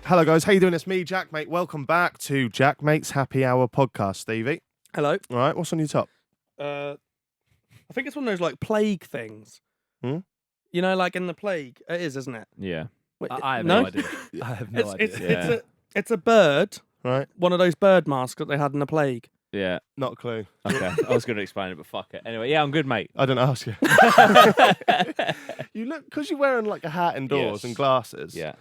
Hello guys, how you doing? It's me, JaackMaate. Welcome back to JaackMate's Happy Hour podcast, Stevie. Hello. All right, what's on your top? I think it's one of those like plague things. Hmm? You know, like in the plague. It is, isn't it? Yeah. Wait, I have no? no idea. I have no idea. It's a bird. Right, One of those bird masks that they had in the plague. Yeah. not a clue. Okay. I was going to explain it, but fuck it. Anyway, yeah, I'm good, mate. I didn't ask you. You look, because you're wearing like a hat indoors Yes. and glasses. Yeah.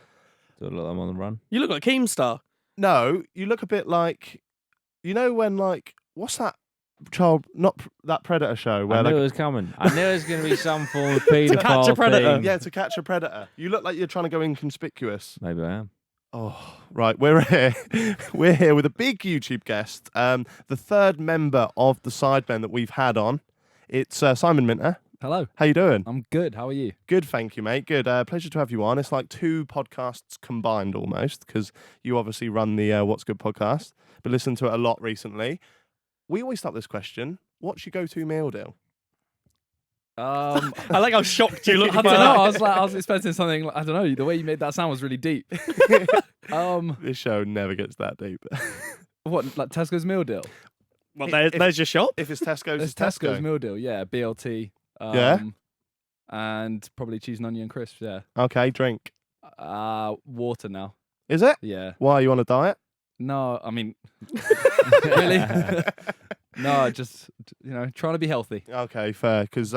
Do a lot I'm on the run. You look like Keemstar. No, you look a bit like, you know when like, what's that child, that Predator show where I knew like, it was coming. I knew it was going to be some form of catch a paedophile predator. thing. yeah, to catch a predator. You look like you're trying to go inconspicuous. Maybe I am. Oh, right. We're here. We're here with a big YouTube guest, the third member of the Sidemen that we've had on. It's Simon Minter. Hello. How you doing? I'm good. How are you? Good, thank you, mate. Good. Pleasure to have you on. It's like two podcasts combined almost, because you obviously run the What's Good podcast, but listened to it a lot recently. We always start this question. What's your go-to meal deal? I like how shocked you look. I don't know. I was expecting something. I don't know. The way you made that sound was really deep. This show never gets that deep. What? Like Tesco's meal deal? Well, there's your shop. If it's Tesco's, It's it's Tesco's Tesco. meal deal. Yeah, BLT. Yeah? And probably cheese and onion crisps. Yeah. Okay, drink. Water now. Is it? Yeah. Why, are you on a diet? No, I mean, really? No, just trying to be healthy. Okay, fair. Because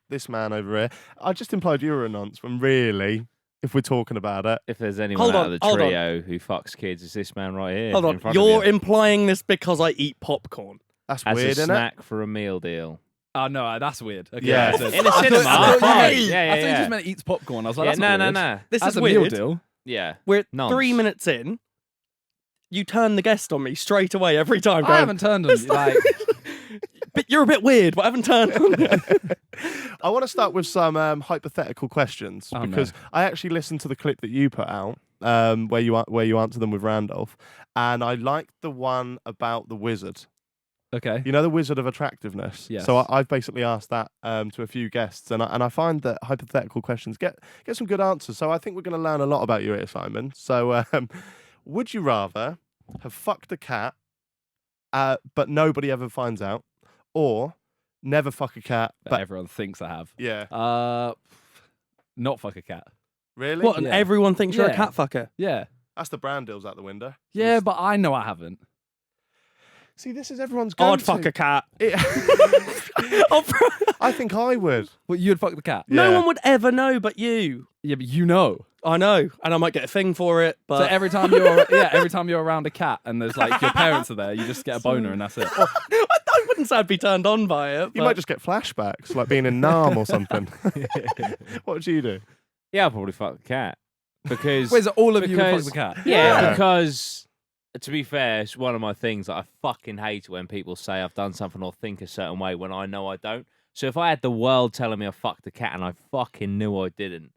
this man over here, I just implied you were a nonce when really, if we're talking about it, If there's anyone Hold out on, of the hold on. trio who fucks kids, it's this man right here. Hold in on. front of You're you. implying this because I eat popcorn. that's As weird, a isn't it? snack for a meal deal. Oh no, that's weird. Okay, Yeah. that's it. In a cinema. I fine. thought Yeah, you yeah. just meant eats popcorn. I was like, Yeah, that's no, not no, weird. no. This As is a weird. meal deal. Yeah. We're Nonce. 3 minutes in. You turn the guest on me straight away every time. I Going, haven't turned on you. Like, but you're a bit weird, but I haven't turned on you. I want to start with some hypothetical questions Oh, because no. I actually listened to the clip that you put out where you answer them with Randolph, and I liked the one about the wizard. okay. You know, the wizard of attractiveness. Yes. So I've basically asked that to a few guests, and I find that hypothetical questions get some good answers. So I think we're going to learn a lot about you here, Simon. So would you rather have fucked a cat, but nobody ever finds out, or never fuck a cat, But but everyone thinks I have. yeah, Not fuck a cat. really? What? And Yeah. everyone thinks you're a Yeah. cat fucker. Yeah. That's the brand deals out the window. Yeah, but I know I haven't. See, this is everyone's go-to. I'd fuck a cat. Oh, I think I would. Well, you'd fuck the cat. No Yeah. one would ever know but you. Yeah, but you know. I know, and I might get a thing for it. But So every time you're around a cat and there's like your parents are there, you just get a boner and that's it. I wouldn't say I'd be turned on by it. You but- might just get flashbacks, like being in Nam or something. What would you do? Yeah, I'll probably fuck the cat. Because Wait, so all of you would fuck because- the cat? Yeah, Yeah. because to be fair, it's one of my things that I fucking hate when people say I've done something or think a certain way when I know I don't. So if I had the world telling me I fucked a cat and I fucking knew I didn't,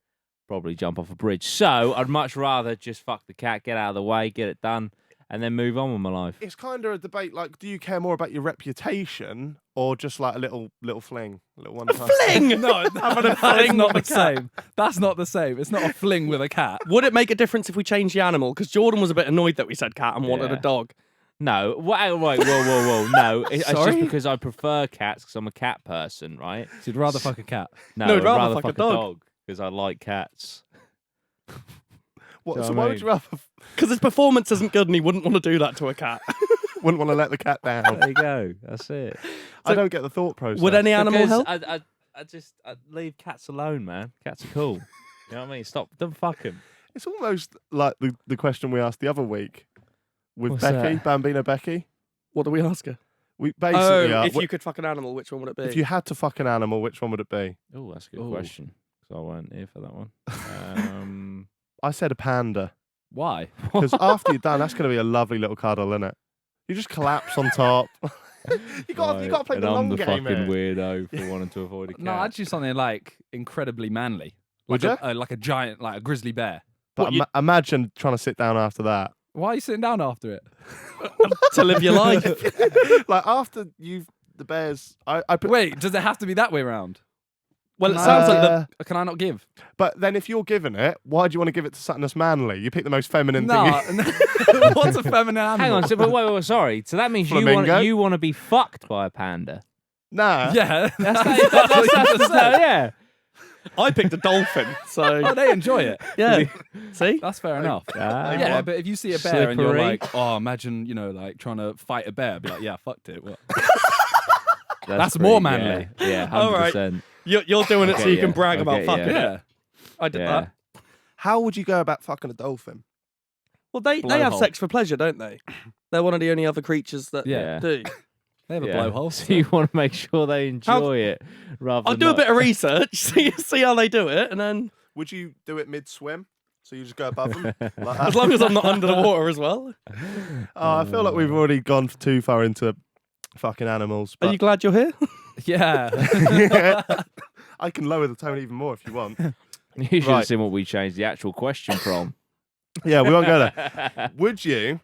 probably jump off a bridge. So I'd much rather just fuck the cat, get out of the way, get it done, and then move on with my life. It's kind of a debate. Like, do you care more about your reputation or just like a little fling, a little one? Fling! No, Having a that's fling not the with a cat. same. That's not the same. It's not a fling with a cat. Would it make a difference if we changed the animal? Because Jordan was a bit annoyed that we said cat and wanted a Yeah. dog. No, wait, whoa. No, it's just Sorry? because I prefer cats because I'm a cat person, right? So you'd rather fuck a cat. No, No, I'd I'd rather rather fuck fuck a a dog. dog because I like cats. What, Do you so know why what I would you rather? Because his performance isn't good and he wouldn't want to do that to a cat. Wouldn't want to let the cat down. There you go. That's it. I don't get the thought process. Would any animal Because help? I leave cats alone, man. Cats are cool. You know what I mean? Stop. Don't fuck them. It's almost like the question we asked the other week with What's Becky, that? Bambina Becky. What do we ask her? We basically are. If you could fuck an animal, which one would it be? If you had to fuck an animal, which one would it be? Oh, that's a good Ooh. question. So I weren't here for that one. I said a panda. Why? Because after you're done, that's going to be a lovely little cuddle, isn't it? You just collapse on top. you got to play and the I'm long the game. fucking here. weirdo for wanting to avoid a cat. No, I'd choose something like incredibly manly. Would Like like a giant, like a grizzly bear. But imagine trying to sit down after that. Why are you sitting down after it? to live your life. Like after the bears. I put, Wait, does it have to be that way around? Well, it Can sounds I, like the. Can I not give? But then if you're giving it, why do you want to give it to something that's manly? You pick the most feminine No. thing. What's a feminine animal? Hang on, so, but wait, sorry. So that means Flamingo? you want to be fucked by a panda? Nah. Yeah. That's That's yeah. I picked a dolphin, so Oh, they enjoy it. yeah. See, That's fair enough. Ah. Yeah, but if you see a bear and you're Slippery. like, oh, imagine, like trying to fight a bear, I'd be like, yeah, fucked it. What? That's pretty- more manly. Yeah, All right. 100%. you're doing it so Okay, you can yeah. brag about Okay, fucking yeah. it. I did Yeah. that. How would you go about fucking a dolphin? Well, they have Blowhole. sex for pleasure, don't they? They're one of the only other creatures that Yeah. do. They have a Yeah. blowhole. So you want to make sure they enjoy it rather I'll than do a not. bit of research, see how they do it, and then Would you do it mid-swim? So you just go above them? Like that? as long as I'm not under the water as well. Oh, I feel like we've already gone too far into fucking animals. Are But you glad you're here? Yeah. I can lower the tone even more if you want. You should Right. have seen what we changed the actual question from. Yeah, we won't go there. Would you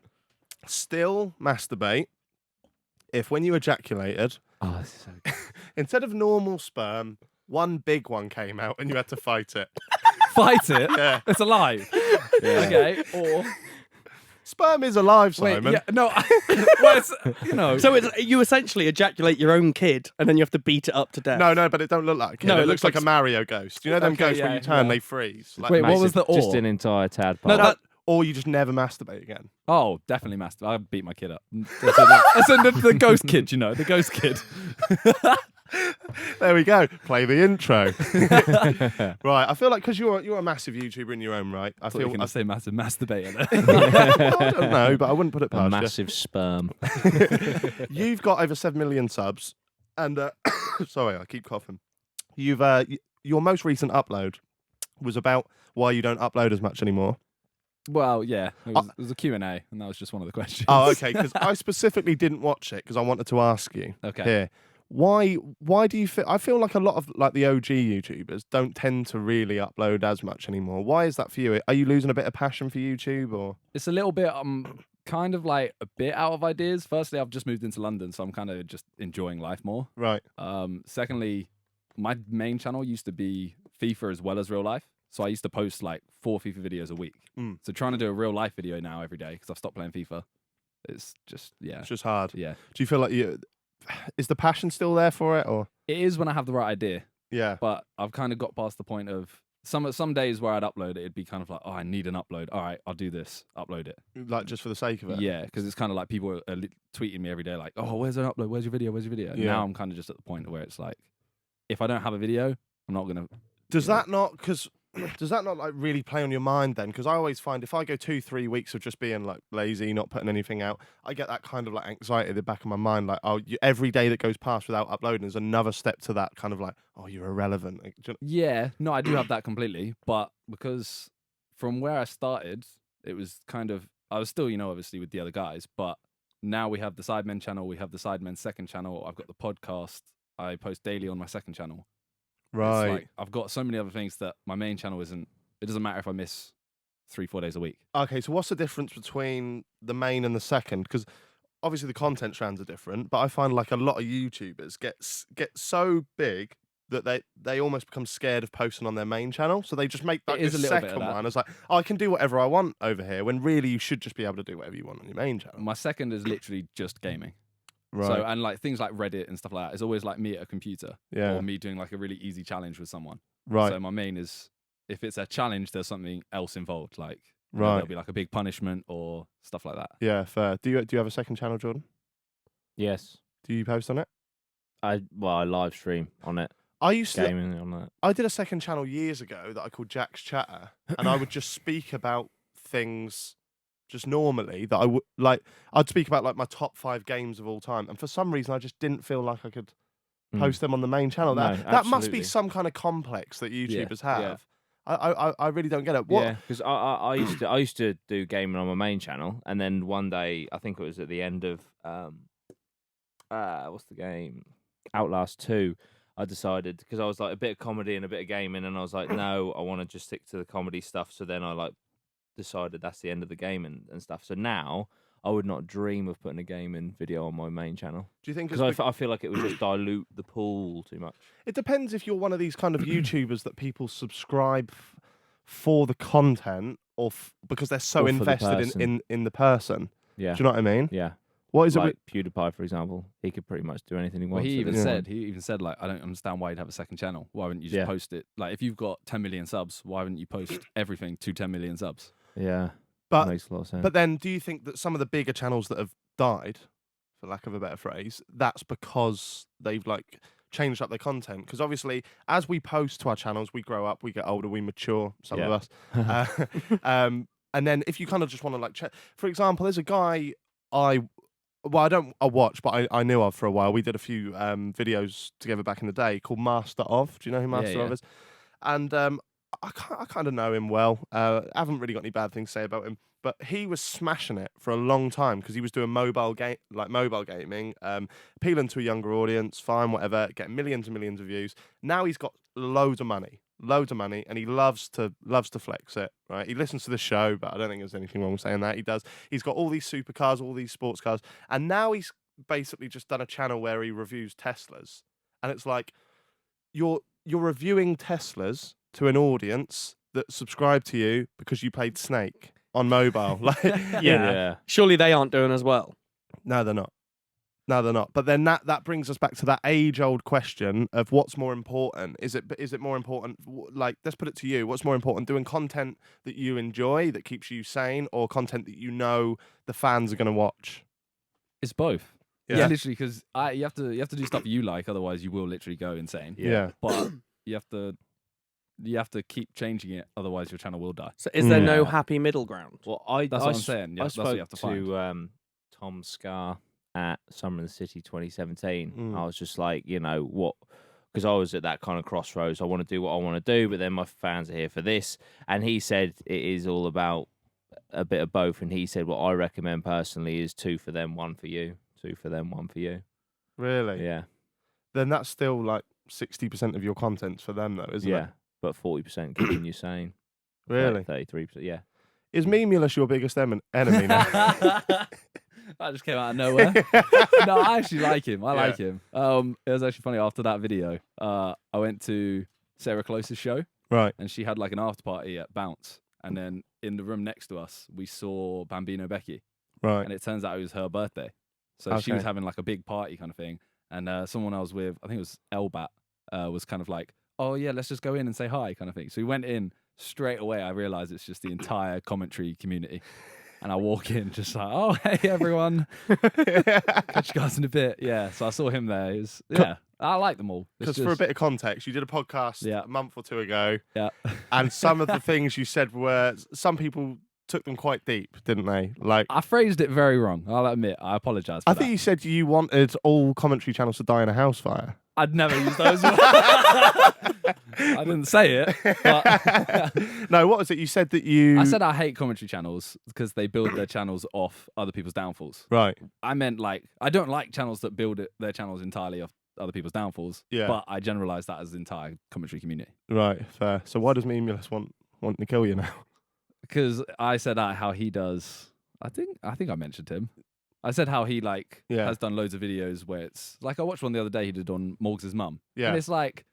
still masturbate if when you ejaculated, Oh, this is so good. instead of normal sperm, one big one came out and you had to fight it? Fight it. Yeah. It's alive. Yeah. Okay. Or Sperm is alive, wait, Simon. yeah, no. Well, it's, So you essentially ejaculate your own kid, and then you have to beat it up to death. No, but it don't look like a kid. No, it it looks looks like a Mario ghost. You know them Okay, ghosts when yeah, you turn, yeah. they freeze. Like Wait, what was Massive- the Just or? an entire tadpole. No, that, or you just never masturbate again. Oh, definitely masturbate. I beat my kid up. That's the ghost kid, the ghost kid. There we go. Play the intro. Right. I feel like because you're a massive YouTuber in your own right. I I thought you feel. were going to say massive masturbator. I don't know, but I wouldn't put it a past massive sperm. you. You've got over 7 million subs, and sorry, I keep coughing. You've your most recent upload was about why you don't upload as much anymore. Well, yeah. It was a Q&A, and that was just one of the questions. Oh, okay. Because I specifically didn't watch it because I wanted to ask you. Okay. Here. Why do you feel? I feel like a lot of like the OG YouTubers don't tend to really upload as much anymore. Why is that for you? Are you losing a bit of passion for YouTube, or? It's a little bit, kind of like a bit out of ideas. Firstly, I've just moved into London, so I'm kind of just enjoying life more. Right. Secondly, my main channel used to be FIFA as well as real life. So I used to post like 4 FIFA videos a week. Mm. So trying to do a real life video now every day because I've stopped playing FIFA. It's just, yeah. It's just hard. Yeah. Do you feel like is the passion still there for it, or? It is when I have the right idea. Yeah. But I've kind of got past the point of some days where I'd upload it, it'd be kind of like, oh, I need an upload. All right, I'll do this. Upload it. Like just for the sake of it. Yeah, because it's kind of like people are tweeting me every day, like, oh, where's an upload? Where's your video? Where's your video? And Yeah. now I'm kind of just at the point where it's like, if I don't have a video, I'm not gonna. Does that not? Because does that not like really play on your mind then? Because I always find if I go 2-3 weeks of just being like lazy, not putting anything out, I get that kind of like anxiety at the back of my mind. Like, oh, every day that goes past without uploading is another step to that kind of like, oh, you're irrelevant. Like, Yeah, no, I do have that completely, but because from where I started, it was kind of I was still, obviously with the other guys, but now we have the Sidemen channel, we have the Sidemen second channel. I've got the podcast. I post daily on my second channel. right. It's like, I've got so many other things that my main channel isn't. It doesn't matter if I miss 3-4 days a week. Okay, so what's the difference between the main and the second? Because obviously the content strands are different, but I find like a lot of YouTubers get so big that they almost become scared of posting on their main channel, so they just make like It is this a little bit of second that. one. It's like, oh, I can do whatever I want over here, when really you should just be able to do whatever you want on your main channel. My second is literally just gaming. Right. So and like things like Reddit and stuff like that. It's always like me at a computer Yeah. or me doing like a really easy challenge with someone. Right. So my main is if it's a challenge, there's something else involved. Like Right. there'll be like a big punishment or stuff like that. Yeah, fair. Do you have a second channel, Jordan? Yes. Do you post on it? I live stream on it, I used to. gaming on it. I did a second channel years ago that I called Jack's Chatter, and I would just speak about things just normally that I would like. I'd speak about like my top 5 games of all time, and for some reason I just didn't feel like I could post them on the main channel. No, That must be absolutely. some kind of complex that YouTubers yeah. have. I really don't get it. What? Yeah, because I used to do gaming on my main channel, and then one day I think it was at the end of what's the game, Outlast 2. I decided because I was like a bit of comedy and a bit of gaming, and I was like, no, I want to just stick to the comedy stuff. So then I like decided that's the end of the game and stuff. So now I would not dream of putting a gaming video on my main channel Do you think it's because I feel like it would just dilute the pool too much. it depends if you're one of these kind of YouTubers that people subscribe for the content or because they're so Or for the invested person. in the person. Yeah, Do you know what I mean? yeah. What is it? Like PewDiePie, for example, he could pretty much do anything he Well, wants. he at even this said, point. like, I don't understand why you'd have a second channel. Why wouldn't you just Yeah. post it? Like, if you've got 10 million subs, why wouldn't you post everything to 10 million subs? Yeah, But makes a lot of sense. but then, do you think that some of the bigger channels that have died, for lack of a better phrase, that's because they've like changed up their content? Because obviously, as we post to our channels, we grow up, we get older, we mature. Some of us. And then if you kind of just want to like check, for example, there's a guy I watch, but I knew of for a while. We did a few videos together back in the day called Master of. Do you know who Master of yeah. is? And I kind of know him well. I haven't really got any bad things to say about him, but he was smashing it for a long time because he was doing mobile gaming, appealing to a younger audience, fine, whatever, getting millions and millions of views. Now he's got loads of money, and he loves to flex it. Right? He listens to the show, but I don't think there's anything wrong with saying that. He does. He's got all these supercars, all these sports cars, and now he's basically just done a channel where he reviews Teslas, and it's like you're reviewing Teslas to an audience that subscribed to you because you played Snake on mobile. Like, yeah. Surely they aren't doing as well. no, they're not. No, they're not. But then that brings us back to that age-old question of what's more important. Is it more important? Like, let's put it to you. What's more important, doing content that you enjoy that keeps you sane, or content that you know the fans are going to watch? It's both. Yeah. Yeah, literally, because you have to do stuff you like, otherwise you will literally go insane. Yeah. But you have to keep changing it, otherwise your channel will die. So is there no Yeah. happy middle ground? Well, That's what I'm saying. Yeah, I that's what spoke you have to find. to Tom Scar at Summer in the City 2017. Mm. I was just like, what? Because I was at that kind of crossroads. I want to do what I want to do, but then my fans are here for this. And he said it is all about a bit of both. And he said what I recommend personally is 2 for them, 1 for you. 2 for them, 1 for you. Really? Yeah. Then that's still like 60% of your content's for them, though, isn't Yeah. it? But 40% keeping you sane. Really? 33%. Yeah. Is Memelous your biggest enemy now? That just came out of nowhere. No, I actually like him. I like him. It was actually funny. After that video, I went to Sarah Close's show, Right. and she had like an after party at Bounce. And then in the room next to us, we saw Bambino Becky, Right. and it turns out it was her birthday. So she was Okay. having like a big party kind of thing. And someone I was with, I think it was Elbat, was kind of like, "Oh yeah, let's just go in and say hi," kind of thing. So we went in straight away. I realized it's just the entire commentary community. And I walk in just like, "Oh, hey, everyone. Catch you guys in a bit." Yeah, so I saw him there. I like them all. It's Because for a just- bit of context, you did a podcast Yeah. a month or two ago, Yeah. and some of the things you said were, some people took them quite deep, didn't they? Like, I phrased it very wrong. I'll admit. I apologize for I that. think you said you wanted all commentary channels to die in a house fire. I'd never use those. I didn't say it, but No, what was it? You said that you... I said I hate commentary channels because they build their channels off other people's downfalls. Right. I meant like, I don't like channels that build their channels entirely off other people's downfalls. Yeah. But I generalize that as the entire commentary community. Right, fair. So why does Memelous want to kill you now? Because I said how he does. I think I mentioned him. I said how he has done loads of videos where it's like, I watched one the other day he did on Morgs' mum. Yeah. And it's like,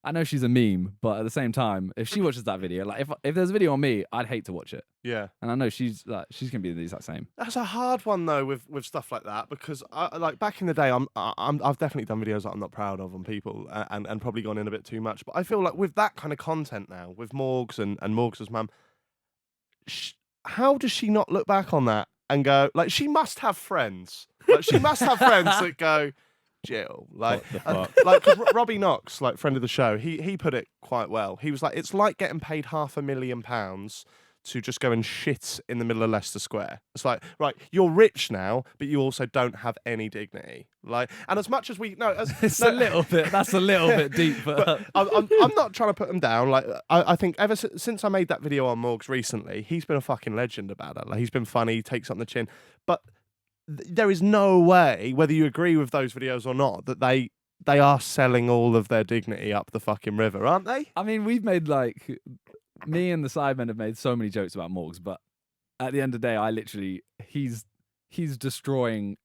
I know she's a meme, but at the same time, if she watches that video, like if there's a video on me, I'd hate to watch it. Yeah. And I know she's gonna be the exact same. That's a hard one though with stuff like that, because I like back in the day I've definitely done videos that I'm not proud of on people and probably gone in a bit too much. But I feel like with that kind of content now, with Morgs and Morgs' mum, how does she not look back on that and go, like, she must have friends. Like, she must have friends that go, Jill, like, What the fuck? 'cause Robbie Knox, like, friend of the show, he put it quite well. He was like, it's like getting paid £500,000 to just go and shit in the middle of Leicester Square. It's like, right, you're rich now, but you also don't have any dignity. Like, and as much as we know, It's a little bit. That's a little bit deep. But I'm not trying to put him down. Like, I think ever since I made that video on Morgs recently, he's been a fucking legend about it. Like, he's been funny, he takes on the chin, but there is no way, whether you agree with those videos or not, that they are selling all of their dignity up the fucking river, aren't they? I mean, we've made me and the Sidemen have made so many jokes about Morgs, but at the end of the day, he's he's destroying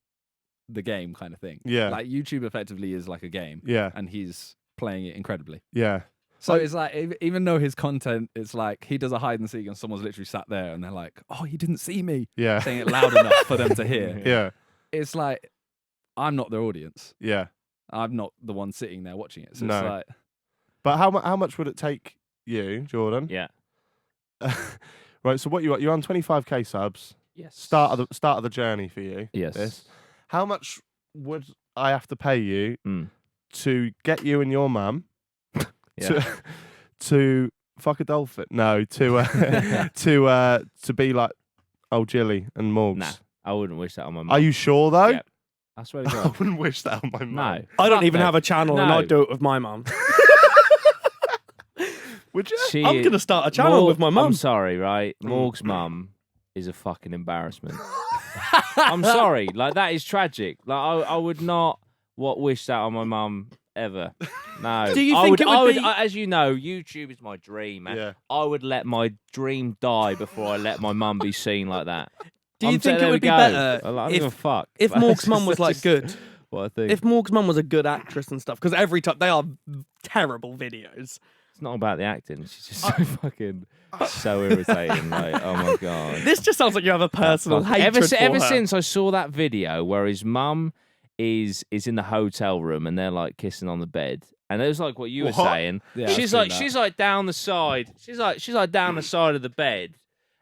the game kind of thing. Yeah. Like YouTube effectively is like a game. Yeah. And he's playing it incredibly. Yeah. So it's like, even though his content, it's like he does a hide and seek and someone's literally sat there and they're like, oh, he didn't see me. Yeah. Saying it loud enough for them to hear. Yeah. It's like, I'm not their audience. Yeah. I'm not the one sitting there watching it. So No. it's like, But how much would it take you, Jordan? Yeah. Right. So what you're on 25k subs. Yes. Start of the journey for you. Yes. This. How much would I have to pay you Mm. to get you and your mum Yeah. to fuck a dolphin? No, to be like old Jilly and Morgs. Nah, I wouldn't wish that on my mum. Are you sure though? Yeah. I swear to I God. wouldn't wish that on my mum. No. I don't Fuck even no. have a channel, and No. I'd do it with my mum. Would you? She- I'm gonna start a channel with my I'm mum. sorry, right? Morg's mum is a fucking embarrassment. I'm sorry. Like, that is tragic. Like, I would not wish that on my mum ever. No. Do you I think would, it would I would, be- As you know, YouTube is my dream, man. Yeah. I would let my dream die before I let my mum be seen like that. Do you think it there we would be go. better I don't if- give a fuck. If But Morg's it's mum was like just good? What I think. If Morg's mum was a good actress and stuff, because every time they are terrible videos. It's not about the acting. She's just so fucking so irritating. Like, oh my God. This just sounds like you have a personal Fuck. hatred for ever her. since I saw that video where his mum is in the hotel room and they're like kissing on the bed, and it was like what you were What? saying. Yeah, I've she's seen like that. she's like down the side. She's like down the side of the bed,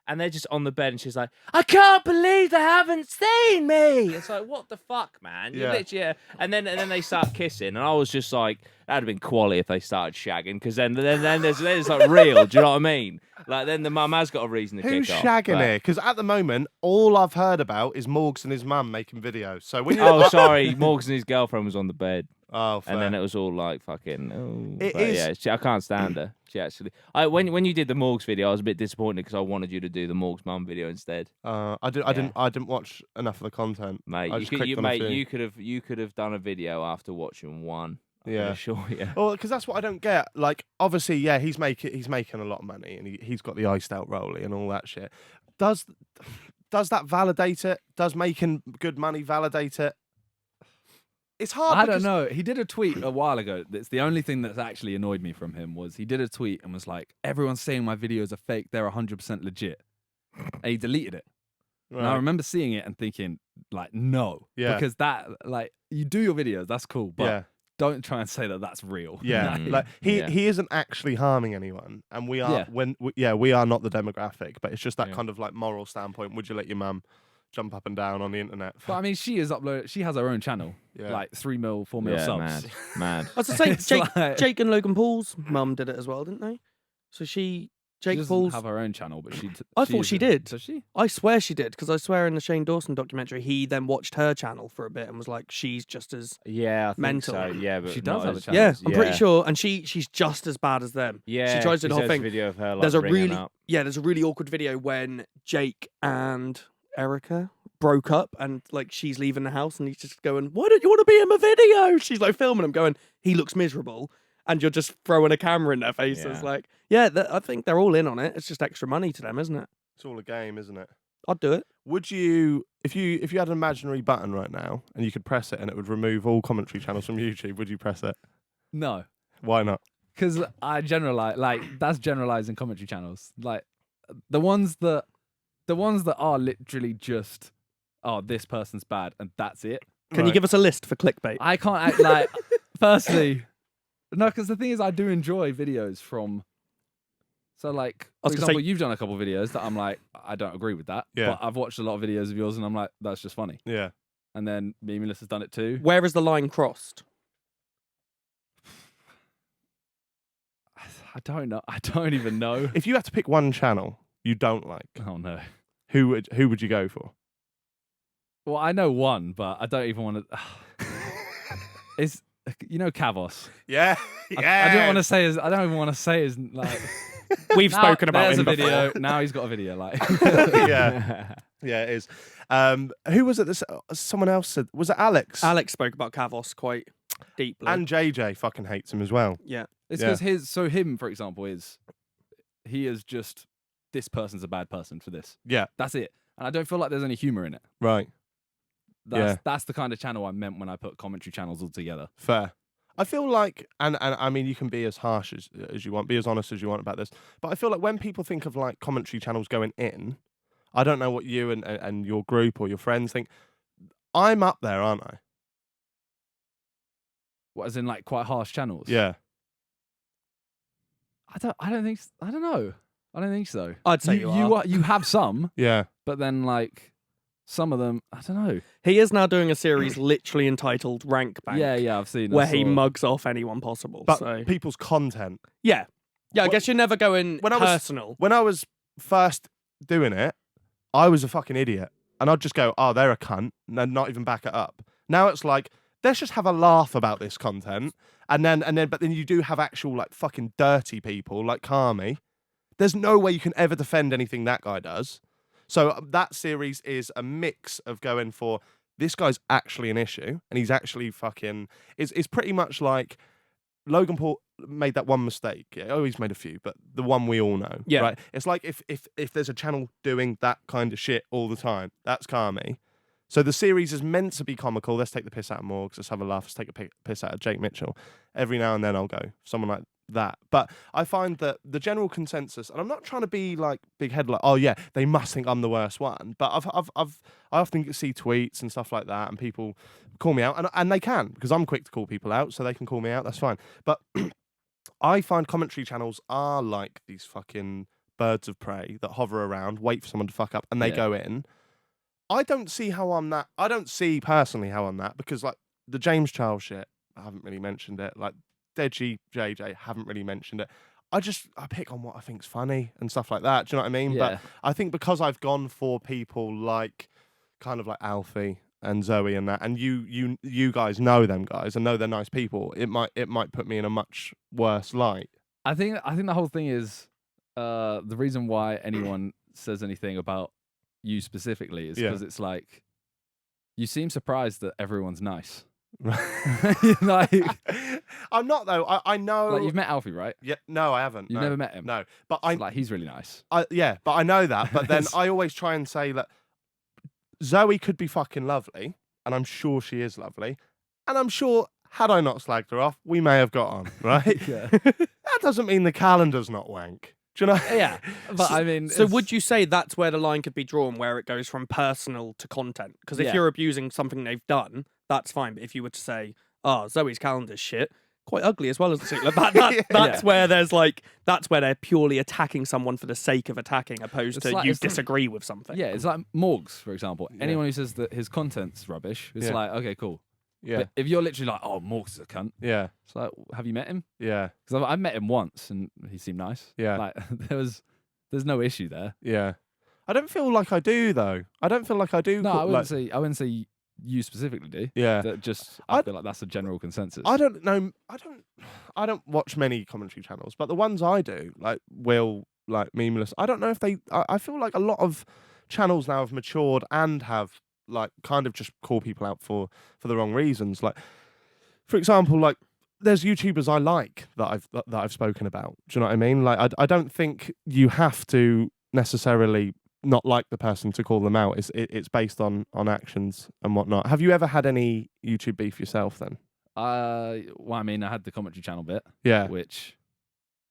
and they're just on the bed, and she's like, I can't believe they haven't seen me. It's like, what the fuck, man? You Yeah. literally, and then they start kissing, and I was just like, that'd have been quality if they started shagging, because then there's like real. Do you know what I mean? Like, then the mum has got a reason to Who's kick off. shagging but- here? Because at the moment, all I've heard about is Morgs and his mum making videos. So when you Oh, sorry. Morgan and his girlfriend was on the bed. oh, fair. And then it was all like fucking. Oh, It but is- yeah, I can't stand her. She actually. When you did the Morgs video, I was a bit disappointed because I wanted you to do the Morgs mum video instead, I didn't watch enough of the content. mate. I You just could, clicked on a few. you could have done a video after watching one. I can Yeah. assure you. Well, because that's what I don't get. Like, obviously, yeah, he's making a lot of money, and he's got the iced out rollie and all that shit. Does that validate it? Does making good money validate it? It's hard. I don't because- know. He did a tweet a while ago. It's the only thing that's actually annoyed me from him was he did a tweet and was like, everyone's saying my videos are fake. They're 100% legit. And he deleted it. And I Right. remember seeing it and thinking, like, no. Yeah. Because that, like, you do your videos, that's cool. But Yeah, don't try and say that that's real. yeah. Mm, Like he yeah. isn't actually harming anyone, and we are Yeah. we are not the demographic. But it's just that Yeah. kind of like moral standpoint. Would you let your mum jump up and down on the internet? But I mean, she has her own channel. Yeah. Like 3 mil, 4 mil Yeah, subs. mad. I was to say, It's Jake, like- Jake and Logan Paul's mum did it as well, didn't they? So She Jake doesn't Paul's. have her own channel, but she. I thought she did. Does she? I swear she did, because I swear in the Shane Dawson documentary, he then watched her channel for a bit and was like, she's just as. Yeah, I think Mental. so. Yeah, but She does not have a as- channel. Yeah, I'm pretty Yeah. sure. And she's just as bad as them. Yeah, She tries to do the whole there's a thing. video of her. Like, There's a ringing really. up. Yeah, there's a really awkward video when Jake and Erica broke up and like she's leaving the house and he's just going, why don't you want to be in my video? She's like filming him going, he looks miserable. And you're just throwing a camera in their faces. Yeah. Like, yeah, I think they're all in on it. It's just extra money to them, isn't it? It's all a game, isn't it? I'd do it. Would you, if you had an imaginary button right now and you could press it and it would remove all commentary channels from YouTube, would you press it? No. Why not? Because I generalize, like, that's generalizing commentary channels. Like, the ones that are literally just, oh, this person's bad and that's it. Can you give us a list for clickbait? I can't act like, firstly, no, because the thing is, I do enjoy videos from. So, like, I for was gonna say- example, you've done a couple of videos that I'm like, I don't agree with that. Yeah. But I've watched a lot of videos of yours and I'm like, that's just funny. Yeah. And then Memelous has done it too. Where is the line crossed? I don't know. I don't even know. If you had to pick one channel you don't like, Oh no. who would you go for? Well, I know one, but I don't even want to. It's Kavos. Yeah. I don't want to say his. I don't even want to say his like. We've Now, spoken about there's him a before. video. Now he's got a video. Like. Yeah. Yeah, it is. Who was it? Someone else said. Was it Alex? Alex spoke about Kavos quite deeply. And JJ fucking hates him as well. yeah. It's Yeah. because him, for example, he is just this person's a bad person for this. Yeah. That's it. And I don't feel like there's any humor in it. Right. That's the kind of channel I meant when I put commentary channels all together. Fair. I feel like, and I mean, you can be as harsh as you want, be as honest as you want about this, but I feel like when people think of like commentary channels going in, I don't know what you and your group or your friends think. I'm up there, aren't I? What, as in like quite harsh channels? Yeah. I don't think. I don't know. I don't think so. I'd say you are. You have some, Yeah. but then like some of them, I don't know. He is now doing a series literally entitled Rank Bank. Yeah, I've seen. Where he mugs off anyone possible. But so. people's content. Yeah. I guess you're never going when personal. When I was first doing it, I was a fucking idiot. And I'd just go, oh, they're a cunt, and not even back it up. Now it's like, let's just have a laugh about this content. But then you do have actual like fucking dirty people like Carmi. There's no way you can ever defend anything that guy does. So that series is a mix of going for, this guy's actually an issue, and he's actually fucking, it's pretty much like Logan Paul made that one mistake. Oh, he's made a few, but the one we all know. Yeah. Right? It's like if there's a channel doing that kind of shit all the time, that's Carmi. So the series is meant to be comical. Let's take the piss out of Morgs. Let's have a laugh. Let's take a piss out of Jake Mitchell. Every now and then I'll go someone like that. But I find that the general consensus, and I'm not trying to be like big head, like, oh yeah, they must think I'm the worst one. But I often see tweets and stuff like that, and people call me out, and they can, because I'm quick to call people out, so they can call me out. That's fine. But I find commentary channels are like these fucking birds of prey that hover around, wait for someone to fuck up, and they go in. I don't see how I'm that. I don't see personally how I'm that, because like the James Charles shit, I haven't really mentioned it. Like Deji JJ, haven't really mentioned it. I pick on what I think's funny and stuff like that. Do you know what I mean? Yeah. But I think because I've gone for people like kind of like Alfie and Zoe and that, and you guys know them guys and know they're nice people, it might put me in a much worse light. I think the whole thing is the reason why anyone says anything about you specifically is because it's like you seem surprised that everyone's nice. Like, I'm not though. I know. like you've met Alfie, right? Yeah, no, I haven't. You've no. never met him. No, but Like he's really nice. but I know that. But then I always try and say that Zoe could be fucking lovely, and I'm sure she is lovely, and I'm sure had I not slagged her off, we may have got on, right? Yeah. That doesn't mean the calendar's not wank. Do you know? Yeah, but I mean, So would you say that's where the line could be drawn, where it goes from personal to content? Because if Yeah. you're abusing something they've done, that's fine. But if you were to say, oh, Zoe's calendar's shit, quite ugly as well as that's where there's like, that's where they're purely attacking someone for the sake of attacking, opposed It's to like- you it's like- disagree with something. yeah, it's like Morgs, for example. Yeah. Anyone who says that his content's rubbish, it's Yeah. like, okay, cool. Yeah, But if you're literally like, oh, Morgs is a cunt, yeah, it's like, have you met him? yeah, Because I've met him once and he seemed nice. Yeah. Like there's no issue there. yeah. I don't feel like I do though. I don't feel like I do. No, I wouldn't like, say. I wouldn't say you specifically do. Yeah. That just I feel like that's a general consensus. I don't know. I don't watch many commentary channels, but the ones I do, like Will, like Memelous, I don't know if they. I feel like a lot of channels now have matured and have like kind of just call people out for the wrong reasons. Like, for example, like there's YouTubers I like that I've spoken about. Do you know what I mean? Like, I don't think you have to necessarily not like the person to call them out. It's based on actions and whatnot. Have you ever had any YouTube beef yourself then? Well, I mean, I had the commentary channel bit, Yeah. which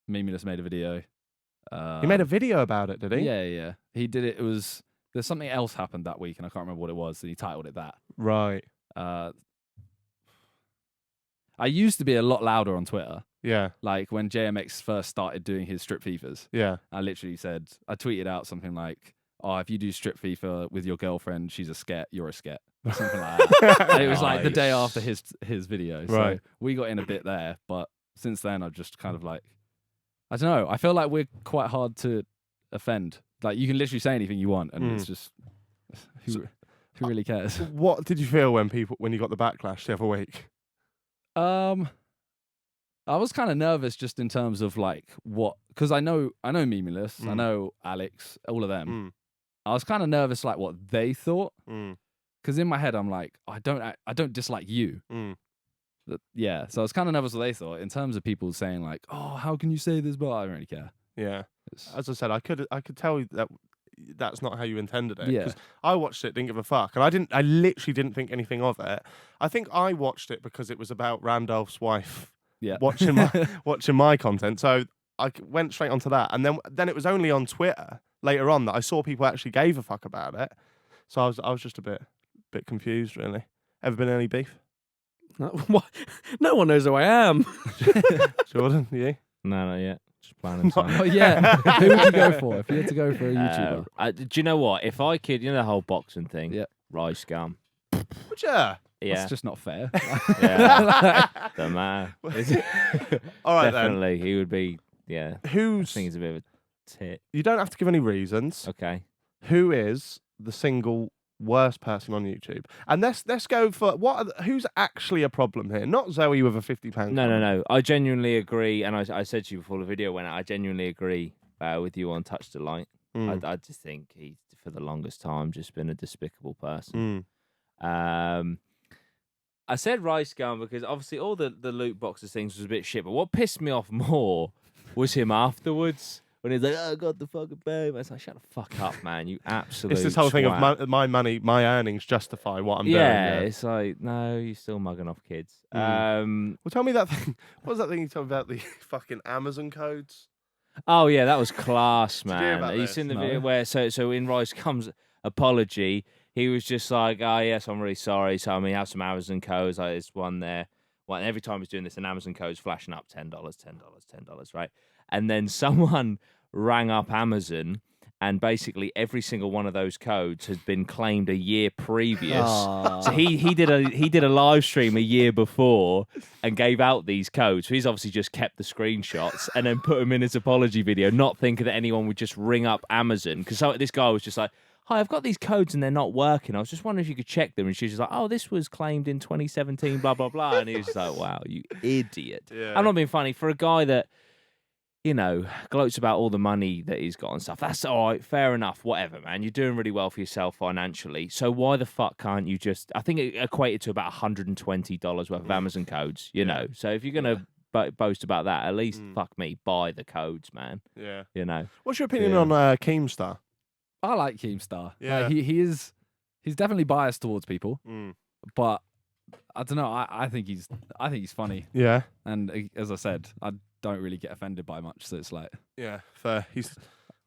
Memelous made a video. He made a video about it, did he? Yeah. He did it. It was there's something else happened that week, and I can't remember what it was. And he titled it that. Right. I used to be a lot louder on Twitter. Yeah. Like when JMX first started doing his strip FIFAs, Yeah. I literally said, I tweeted out something like, oh, if you do strip FIFA with your girlfriend, she's a sket, you're a sket. Or something like that. And it was like the day after his video. So Right. we got in a bit there. But since then, I've just kind of like, I don't know. I feel like we're quite hard to offend. Like you can literally say anything you want. And it's just, who really cares? What did you feel when you got the backlash the other week? I was kind of nervous just in terms of like because I know Memelous, I know Alex, all of them. I was kind of nervous like what they thought, because in my head I'm like, I don't dislike you. Yeah, so I was kind of nervous what they thought in terms of people saying like, oh, how can you say this? But I don't really care. Yeah. As I said, I could tell you that that's not how you intended it. Yeah. 'Cause I watched it, didn't give a fuck, and I literally didn't think anything of it. I think I watched it because it was about Randolph's wife Yeah. watching my content, so I went straight onto that, and then it was only on Twitter later on that I saw people actually gave a fuck about it. So I was just a bit confused, really. Ever been any beef, No, what? No one knows who I am. Jordan? You? No, not yet. Just planning Not- something. Oh yeah. Who would you go for if you had to go for a YouTuber? Do you know what? If I could, the whole boxing thing. Yeah. Rice gum. Would you? Yeah. That's just not fair. Yeah. The man. All right Definitely, he would be. Yeah. then. I Who's? think he's a bit of a tit. You don't have to give any reasons. Okay. Who is the single worst person on YouTube? And let's go for who's actually a problem here? Not Zoe with a £50. No. I genuinely agree, and I said to you before the video went out. I genuinely agree with you on Touch the Light. Mm. I just think he's for the longest time just been a despicable person. Mm. I said Rice Gum because obviously all the loot boxes things was a bit shit, but what pissed me off more was him afterwards when he's like, "Oh, I got the fucking bag." I was like, "Shut the fuck up, man! You absolute." It's this whole thing swat." of my money, my earnings justify what I'm doing. Yeah, it's like, no, you're still mugging off kids. Well, tell me that thing. What was that thing you told me about the fucking Amazon codes? Oh yeah, that was class, Did you hear man. about You this? seen the No. video where so in Rice Gum's apology, he was just like, "Oh yes, I'm really sorry." So I mean, have some Amazon codes. Like there's one there. Well, and every time he's doing this, an Amazon code's flashing up $10, $10, right? And then someone rang up Amazon, and basically every single one of those codes has been claimed a year previous. So he did a live stream a year before and gave out these codes. So he's obviously just kept the screenshots and then put them in his apology video, not thinking that anyone would just ring up Amazon. Because this guy was just like, "Hi, I've got these codes and they're not working. I was just wondering if you could check them." And she's just like, "Oh, this was claimed in 2017, blah, blah, blah." And he was just like, "Wow, you idiot." Yeah. I'm not being funny. For a guy that, gloats about all the money that he's got and stuff, that's all right, fair enough, whatever, man. You're doing really well for yourself financially. So why the fuck can't you just, I think it equated to about $120 worth of Amazon codes, you know? So if you're going to boast about that, at least, fuck me, buy the codes, man. Yeah. You know? What's your opinion Yeah. on Keemstar? I like Keemstar. Yeah. Like, he's definitely biased towards people, Mm. but I don't know. I think he's funny, Yeah. and as I said, I don't really get offended by much. So it's like, Yeah. Fair. He's.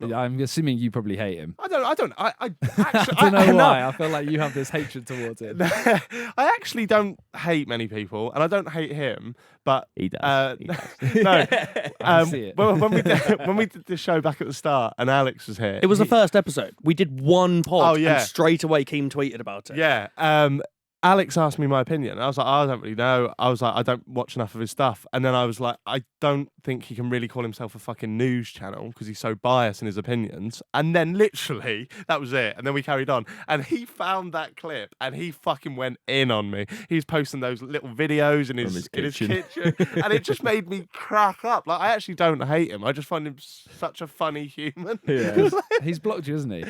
I'm assuming you probably hate him. I don't. Actually, I don't know why. I feel like you have this hatred towards him. I actually don't hate many people, and I don't hate him. But He does. He does. no. I see it. When we did the show back at the start, and Alex was here. It was the first episode. We did one pod, Oh, yeah. and straight away Keem tweeted about it. Yeah. Alex asked me my opinion. I was like, I don't really know. I was like, I don't watch enough of his stuff. And then I was like, I don't think he can really call himself a fucking news channel because he's so biased in his opinions. And then literally, that was it. And then we carried on. And he found that clip and he fucking went in on me. He's posting those little videos in his kitchen. And it just made me crack up. Like, I actually don't hate him. I just find him such a funny human. Yeah. He's blocked you, isn't he?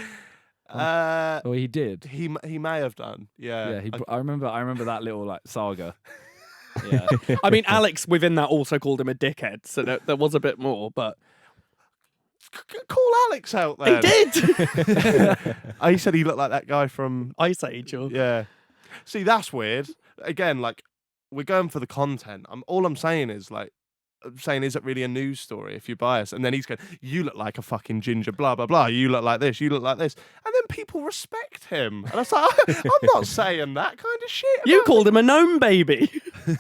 Or he did. He may have done. Yeah. Yeah, I remember that little like saga. Yeah. I mean, Alex within that also called him a dickhead, so there was a bit more, but Call Alex out there. he did. He said he looked like that guy from Ice Age. Or... Yeah. See, that's weird. Again, like, we're going for the content. All I'm saying is, like, is it really a news story if you're biased? And then he's going, you look like a fucking ginger, blah, blah, blah. You look like this, you look like this. And then people respect him. And I was like, I'm not saying that kind of shit. You called him a gnome baby.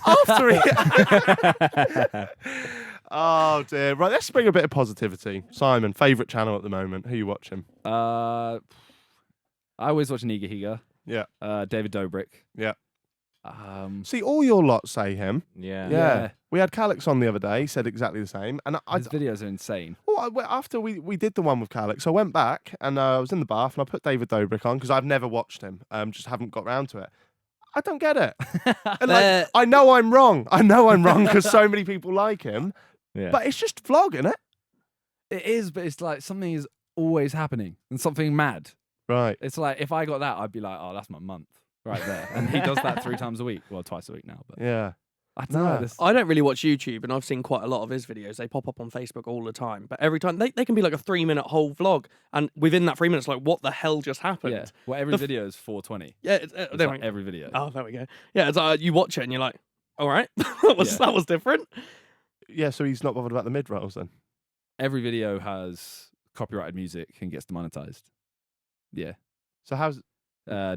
After he... Oh, dear. Right, let's bring a bit of positivity. Simon, favourite channel at the moment. Who you watching? I always watch Niga Higa. Yeah. David Dobrik. Yeah. Um, See, all your lot say him. Yeah. Yeah. We had Calix on the other day. He said exactly the same. And his videos are insane. after we did the one with Calix, I went back and I was in the bath and I put David Dobrik on because I've never watched him. Just haven't got round to it. I don't get it. And like, I know I'm wrong. I know I'm wrong because so many people like him. Yeah. But it's just vlog, isn't it? It is, but it's like something is always happening and something mad. Right. It's like if I got that, I'd be like, oh, that's my month right there. And he does that 3 times a week. Well, twice a week now. But Yeah. I don't know. I don't really watch YouTube, and I've seen quite a lot of his videos. They pop up on Facebook all the time. But every time, they can be like a 3-minute whole vlog. And within that 3 minutes, like, what the hell just happened? Yeah. Well, every video is 420. Yeah, It's there like we- every video. Oh, there we go. Yeah, it's you watch it and you're like, all right, that was different. Yeah, so he's not bothered about the mid-rolls then? Every video has copyrighted music and gets demonetized. Yeah. So how's...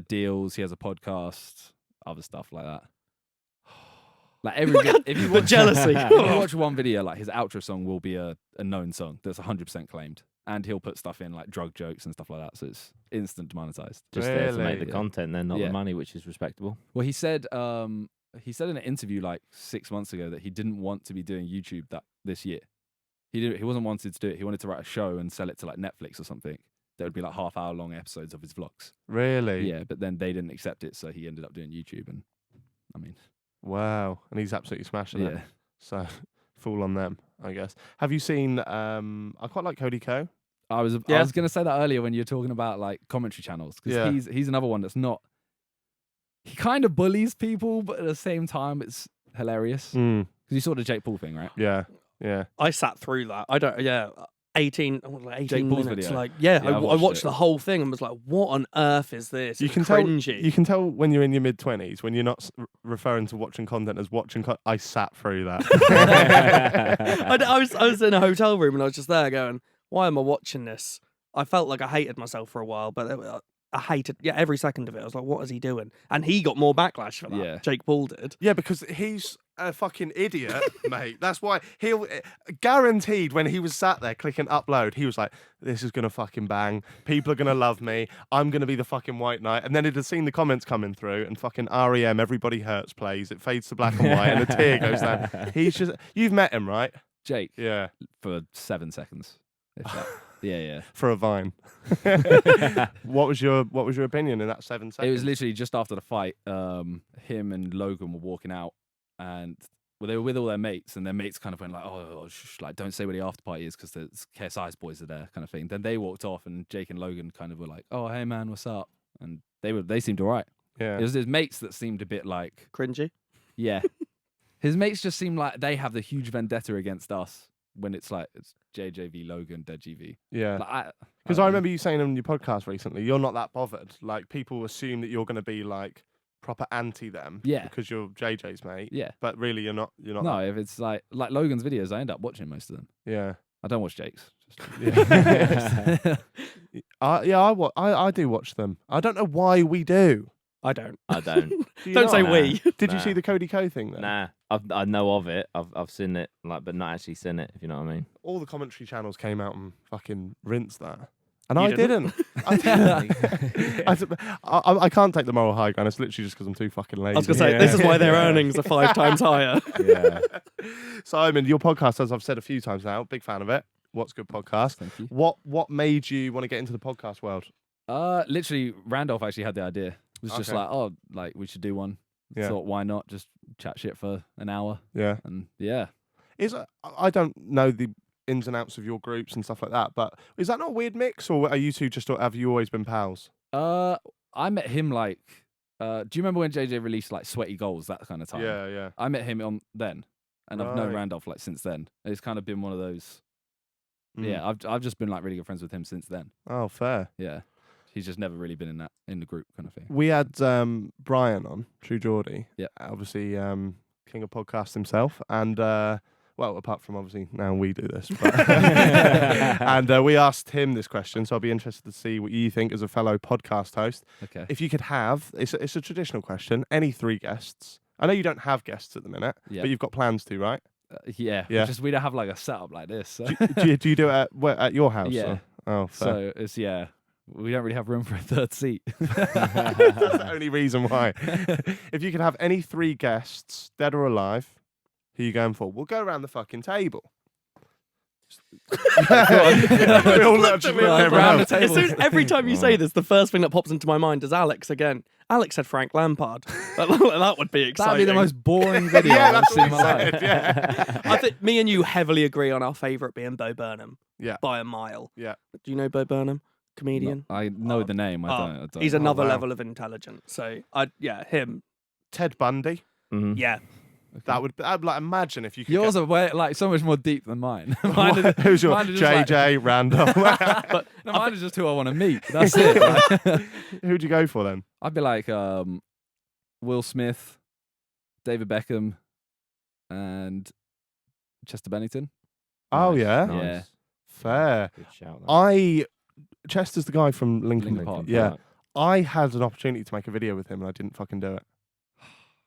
Deals. He has a podcast. Other stuff like that. Like every if you The watch jealousy. if you watch one video, like his outro song will be a known song that's 100% claimed, and he'll put stuff in like drug jokes and stuff like that, so it's instant demonetized. Just there to make Really? the content, then not Yeah. the money, which is respectable. Well, he said in an interview like 6 months ago that he didn't want to be doing YouTube this year. He wasn't wanted to do it. He wanted to write a show and sell it to like Netflix or something. That would be like half-hour long episodes of his vlogs. Really? Yeah, but then they didn't accept it, so he ended up doing YouTube. And I mean, Wow. And he's absolutely smashing it. yeah. So, fool on them, I guess. Have you seen... I quite like Cody Ko. I was going to say that earlier when you were talking about like commentary channels, because Yeah. he's another one that's not. He kind of bullies people, but at the same time, it's hilarious. Because you saw the Jake Paul thing, right? Yeah. Yeah. I sat through that. 18 Jake Paul's minutes. video. Like, Yeah, I I watched watched it. the whole thing and was like, what on earth is this? You It's can tell. cringy. You can tell when you're in your mid-20s when you're not referring to watching content as watching. I sat through that. I was in a hotel room and I was just there going, why am I watching this? I felt like I hated myself for a while, but I hated every second of it. I was like, what is he doing? And he got more backlash for that. Yeah. Jake Paul did. Yeah, because he's a fucking idiot, mate. That's why he'll guaranteed when he was sat there clicking upload, he was like, this is gonna fucking bang. People are gonna love me. I'm gonna be the fucking white knight. And then he'd have seen the comments coming through and fucking REM, Everybody Hurts plays. It fades to black and white and a tear goes down. He's just, you've met him, right? Jake Yeah. for 7 seconds. If that. Yeah. For a vine. What was your opinion in that 7 seconds? It was literally just after the fight. Him and Logan were walking out, and they were with all their mates, and their mates kind of went like, "Oh, like don't say where the after party is because the KSI's boys are there," kind of thing. Then they walked off, and Jake and Logan kind of were like, "Oh, hey man, what's up?" And they seemed alright. Yeah. It was his mates that seemed a bit like, Cringy. yeah, his mates just seemed like they have the huge vendetta against us when it's like it's JJV Logan, Dead GV. Yeah. Like, Because I remember you saying on your podcast recently, you're not that bothered. Like, people assume that you're going to be like proper anti them. Yeah. Because you're JJ's mate. yeah. But really, you're not. You're not. No, if it's like Logan's videos, I end up watching most of them. Yeah. I don't watch Jake's. Yeah. I do watch them. I don't know why we do. I don't. I don't. Do you Don't not? say Nah. we. Did you Nah. see the Cody Ko thing then? Nah, I know of it. I've seen it, like, but not actually seen it. If you know what I mean. All the commentary channels came out and fucking rinsed that. And You I didn't? didn't. I didn't. I can't take the moral high ground. It's literally just because I'm too fucking lazy. I was going to say, this is why their earnings are 5 times higher. Yeah. Simon, your podcast, as I've said a few times now, big fan of it. What's Good podcast? Thank you. What made you want to get into the podcast world? Literally, Randolph actually had the idea. It was just Okay. like, oh, like we should do one. Yeah. Thought, why not just chat shit for an hour? Yeah. And yeah, I don't know the ins and outs of your groups and stuff like that, but is that not a weird mix, or are you two just, have you always been pals? I met him like, do you remember when JJ released like Sweaty Goals, that kind of time? Yeah. I met him on then, and I've known Right. Randolph like since then. It's kind of been one of those. Mm. Yeah, I've just been like really good friends with him since then. Oh, fair. Yeah, he's just never really been in the group kind of thing. We had Brian on, True Geordie. Yeah. Obviously, king of podcasts himself. And, well, apart from obviously now we do this. But and we asked him this question, so I'll be interested to see what you think as a fellow podcast host. Okay. If you could have, it's a traditional question, any 3 guests. I know you don't have guests at the minute, Yeah. but you've got plans to, right? Yeah. Yeah. Just we don't have like a setup like this. So, Do you do it at your house? Yeah. or- Oh, fair. so it's we don't really have room for a third seat. That's the only reason why. If you could have any 3 guests, dead or alive, who are you going for? We'll go around the fucking table. We all look just look Around around. the table. Every time you say this, the first thing that pops into my mind is Alex again. Alex said Frank Lampard. That would be exciting. That'd be the most boring video Yeah, I've that's seen in what my he life. said. Yeah. I think me and you heavily agree on our favourite being Bo Burnham. Yeah. By a mile. Yeah. Do you know Bo Burnham? Comedian? I know the name. I don't. He's another wow. level of intelligent. So, him. Ted Bundy. Mhm. Yeah. That would. I'd like imagine if you could. Yours are way, like so much more deep than mine. Mine is, Who's your mine is just like- JJ Randall? but no, mine is just who I want to meet. That's it. Like, Who'd you go for then? I'd be like Will Smith, David Beckham, and Chester Bennington. Oh Nice, yeah, nice. Yeah. fair. Good shout. That. Chester's the guy from Lincoln. Linkin Park, Yeah, Right. I had an opportunity to make a video with him and I didn't fucking do it.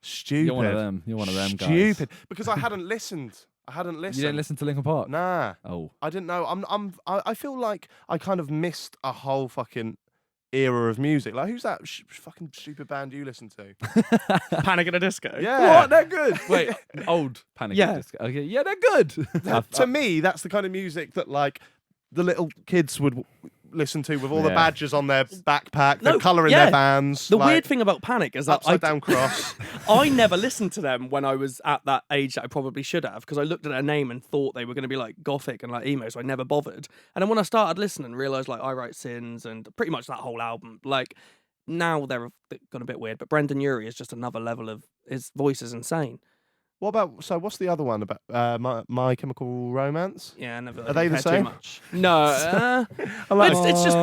Stupid. You're one of them. You're one of them guys. Stupid. Because I hadn't listened. I hadn't listened. You didn't listen to Linkin Park? Nah, Oh. I didn't know. I feel like I kind of missed a whole fucking era of music. Like, who's that fucking stupid band you listen to? Panic at a Disco. Yeah. What? They're good. Wait, old Panic! Yeah. At the Disco. Okay, yeah, they're good. To me, that's the kind of music that like the little kids would listen to with all the Yeah. badges on their backpack, No, the colour in yeah. their vans. The like, weird thing about Panic is that upside down cross. I never listened to them when I was at that age that I probably should have, because I looked at their name and thought they were going to be like gothic and like emo, so I never bothered. And then when I started listening, realised like I Write Sins and pretty much that whole album, like now they're gone a bit weird, but Brendan Urie is just another level of, his voice is insane. What about? So, what's the other one about? My Chemical Romance. Yeah, I never. Are they the cared same? Too much. No, I like. it's just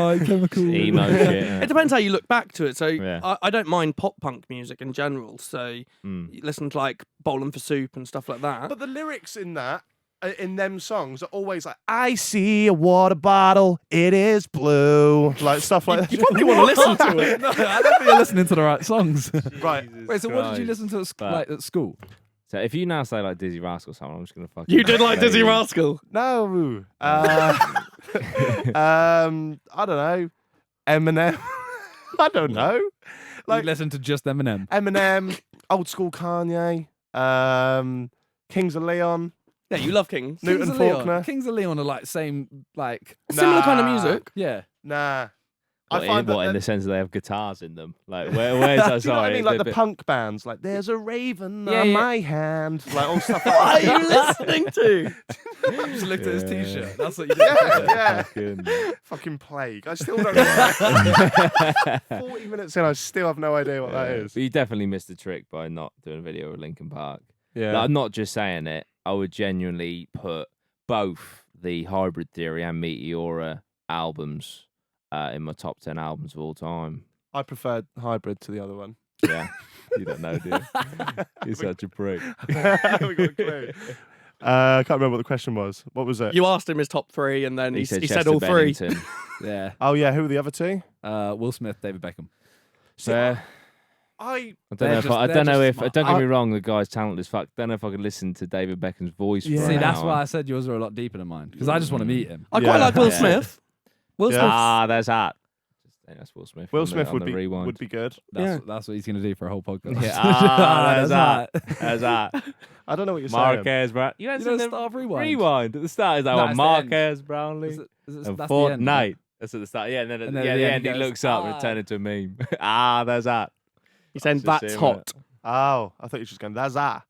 Emo shit. Yeah. it depends how you look back to it. So Yeah. I don't mind pop punk music in general. So Mm. you listen to like Bowling for Soup and stuff like that. But the lyrics in that, in them songs, are always like, "I see a water bottle, it is blue," like stuff like that. you probably want to listen to it. No, I don't think you're listening to the right songs. Right. Wait, so what did you Christ. listen to at, But- like, at school? So if you now say like Dizzy Rascal or something, I'm just gonna fucking. You did like Dizzy Maybe. Rascal. No. I don't know. Eminem. I don't know. Like, Like you listen to just Eminem. Eminem, old school Kanye, Kings of Leon. Yeah, you love Kings. Newton Kings of Leon. Faulkner. Kings of Leon are like same, like Similar kind of Nah. music. yeah. Nah. What, I find that in they're- the sense that they have guitars in them? Like where's that? Do you know what I Sorry, mean? it's Like a the bit- punk bands, like "There's a Raven Yeah, on yeah. my hand," like all stuff like What are that. you listening to? I just looked at his Yeah. t-shirt. That's what you did. Yeah. Fucking- Fucking plague. I still don't know. 40 minutes in, I still have no idea what that is. But you definitely missed the trick by not doing a video with Linkin Park. Yeah. Like, I'm not just saying it. I would genuinely put both the Hybrid Theory and Meteora albums in my top 10 albums of all time. I preferred Hybrid to the other one. Yeah, you don't know, do you? You're such a prick. We got a clue. I can't remember what the question was. What was it? You asked him his top three, and then he said Chester all three. Bennington. Yeah. Oh yeah, who were the other two? Will Smith, David Beckham. Fair. I I don't They're know if just- I, I they're don't know just if smart. don't get me wrong, the guy's talented as fuck. Don't know if I could listen to David Beckham's voice. Yeah. For See, an that's hour. why I said yours are a lot deeper than mine because I just want to meet him. I Yeah. quite like Will Yeah. Smith. Will Yeah. Smith. Ah, there's that. That's Will Smith. Will on the- Smith on would the be rewind. would be good. That's what he's gonna do for a whole podcast. Yeah. Ah, there's that. that. There's that. I don't know what you're saying. Marquez Brown. You You had know the Star of Rewind? rewind at the start. Is that No, one? it's the end. Marquez Brownlee. Is it- And that's the end, right? Fortnite. That's at the start. Yeah, and then at And the, then yeah, at the the end, end he he looks goes, up and it turned into a meme. Ah, there's that. He said Just that's see hot. Oh, I thought you were just going, "That's that."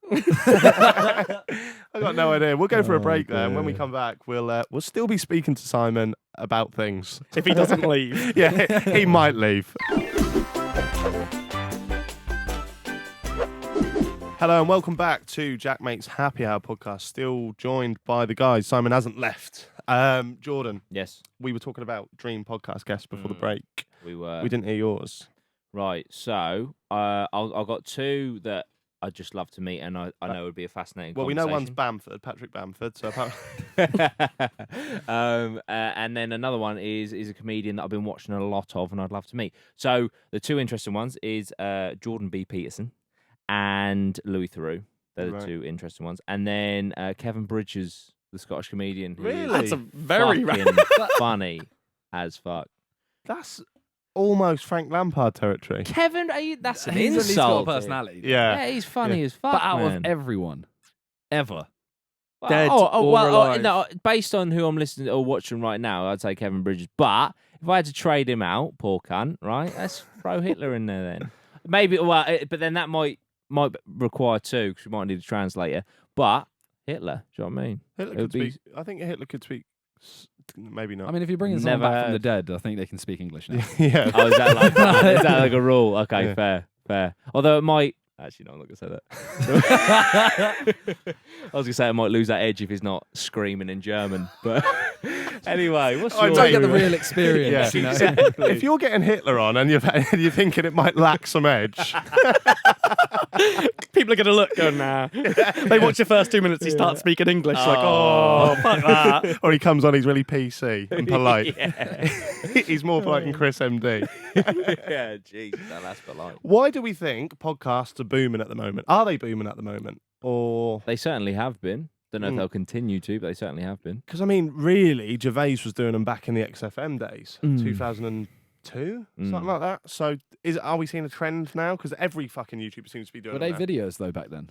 I got no idea. We'll go for a Oh, break there, and when we dear. come back, we'll still be speaking to Simon about things. If he doesn't leave. Yeah, he might leave. Hello and welcome back to JaackMate's Happy Hour podcast. Still joined by the guys. Simon hasn't left. Jordan, Yes, we were talking about dream podcast guests before the Mm. break. we were. We didn't hear yours. Right, so I've got two that I'd just love to meet, and I know would be a fascinating. Well, we know one's conversation. Bamford, Patrick Bamford. So And then another one is a comedian that I've been watching a lot of, and I'd love to meet. So the two interesting ones is Jordan B. Peterson and Louis Theroux. They're the Right. two interesting ones, and then Kevin Bridges, the Scottish comedian. who is Really? That's a very fucking funny as fuck. that's almost Frank Lampard territory. Kevin, that's an He's at least got a insult. personality. Yeah. Yeah, he's funny as fuck. But out man. of everyone, ever. Well, Dead or well, alive? no. Based on who I'm listening or watching right now, I'd say Kevin Bridges. But if I had to trade him out, poor cunt, right? Let's throw Hitler in there then. Maybe. Well, but then that might require two because we might need a translator. But Hitler, do you know what I mean? Hitler It could would be- speak. I think Hitler could speak. Maybe not. I mean, if you're bringing someone Never back from the heard. dead, I think they can speak English now. yeah. Oh, is that like a rule? Okay, Yeah. fair. Although it might Actually, no, I'm not going to say that. I was going to say I might lose that edge if he's not screaming in German. But anyway, what's I your... don't Get the real experience. Yeah. You know? Exactly. If you're getting Hitler on and you're thinking it might lack some edge, People are going to look, go, nah. They watch the first 2 minutes, he starts speaking English, like, oh, fuck that. or he comes on, he's really PC and polite. Yeah, He's more polite than Chris MD. yeah, jeez, no, that's polite. Why do we think podcasts are booming at the moment? Are they booming at the moment? Or They certainly have been. Don't know if Mm. they'll continue to, but they certainly have been. because I mean, really, Gervais was doing them back in the XFM days, Mm. 2002, Mm. something like that. So, are we seeing a trend now? Because every fucking YouTuber seems to be doing Were they them now. videos though back then?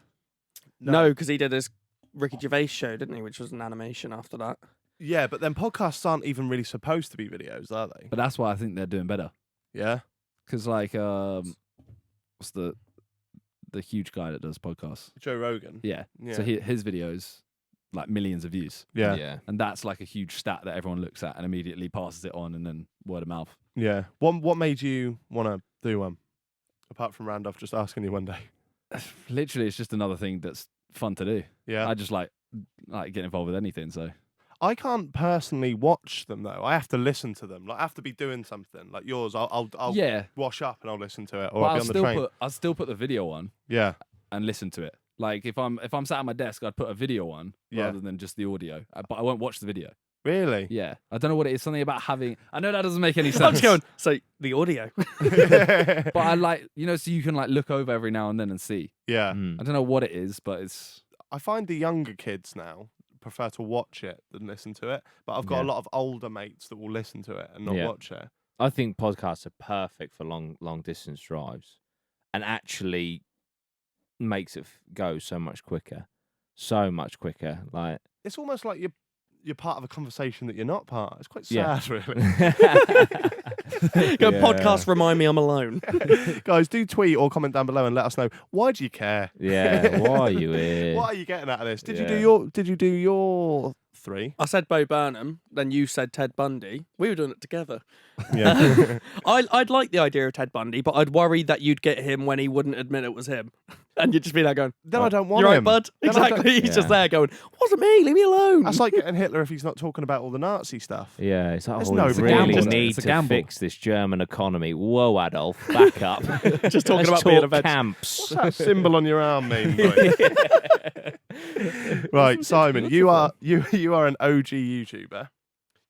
No, because he did his Ricky Gervais show, didn't he? Which was an animation after that. Yeah, but then podcasts aren't even really supposed to be videos, are they? But that's why I think they're doing better. Yeah. Because like, what's the huge guy that does podcasts? Joe Rogan. Yeah. Yeah. So his videos like millions of views, Yeah. Yeah. and that's like a huge stat that everyone looks at and immediately passes it on, and then word of mouth. Yeah. What made you want to do one? Apart from Randolph just asking you one day. Literally, it's just another thing that's fun to do. Yeah. I just like get involved with anything. So I can't personally watch them though. I have to listen to them. Like I have to be doing something. Like yours, I'll yeah, wash up and I'll listen to it, or but I'll be on the train. I'll still put the video on Yeah. and listen to it. Like if I'm sat at my desk, I'd put a video on Yeah. rather than just the audio. But I won't watch the video. Really? Yeah, I don't know what it is. Something about having. I know that doesn't make any I'm sense. just going, so the audio. But I like, so you can like look over every now and then and see. Yeah. Mm. I don't know what it is, but it's I find the younger kids now prefer to watch it than listen to it. But I've got a Yeah. lot of older mates that will listen to it and not Yeah. watch it. I think podcasts are perfect for long distance drives, and actually makes it go so much quicker. Like, It's almost like you're part of a conversation that you're not part. It's quite Yeah. sad, really. Go, Yeah. podcast, remind me I'm alone. Guys, do tweet or comment down below and let us know, why do you care? Yeah, why are you here? What are you getting out of this? Did you Yeah. do your 3? I said Bo Burnham, then you said Ted Bundy. We were doing it together. Yeah. I'd like the idea of Ted Bundy, but I'd worry that you'd get him when he wouldn't admit it was him. And you'd just be there going, Then I don't want you're right, him. bud. Then I don't- Exactly. He's just Yeah. there going, wasn't me, leave me alone. That's like getting Hitler if he's not talking about all the Nazi stuff. Yeah, it's like, There's oh, no we point. really It's a need It's a to gamble. fix this German economy. Whoa, Adolf, back up. Just talking Let's about being a talk veg. camps. What's that symbol on your arm mean? Boy? Right, Simon, you are an OG YouTuber.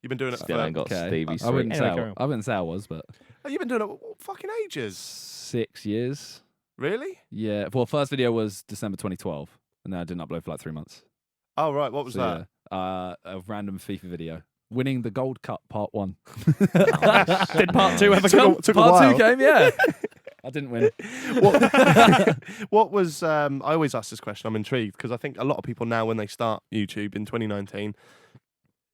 You've been doing it Still for ain't got Okay. Stevie I Sweet. wouldn't say Anyway, carry on. I wouldn't say I was, but oh, you've been doing it fucking ages. 6 years. Really? Yeah. Well, first video was December 2012, and then I didn't upload for like 3 months. Oh right, what was So, that? yeah, a random FIFA video, winning the Gold Cup Part 1. Did part 2 ever Took come? a, took a Part while. 2 came, yeah. I didn't win. What was I always ask this question, I'm intrigued because I think a lot of people now when they start YouTube in 2019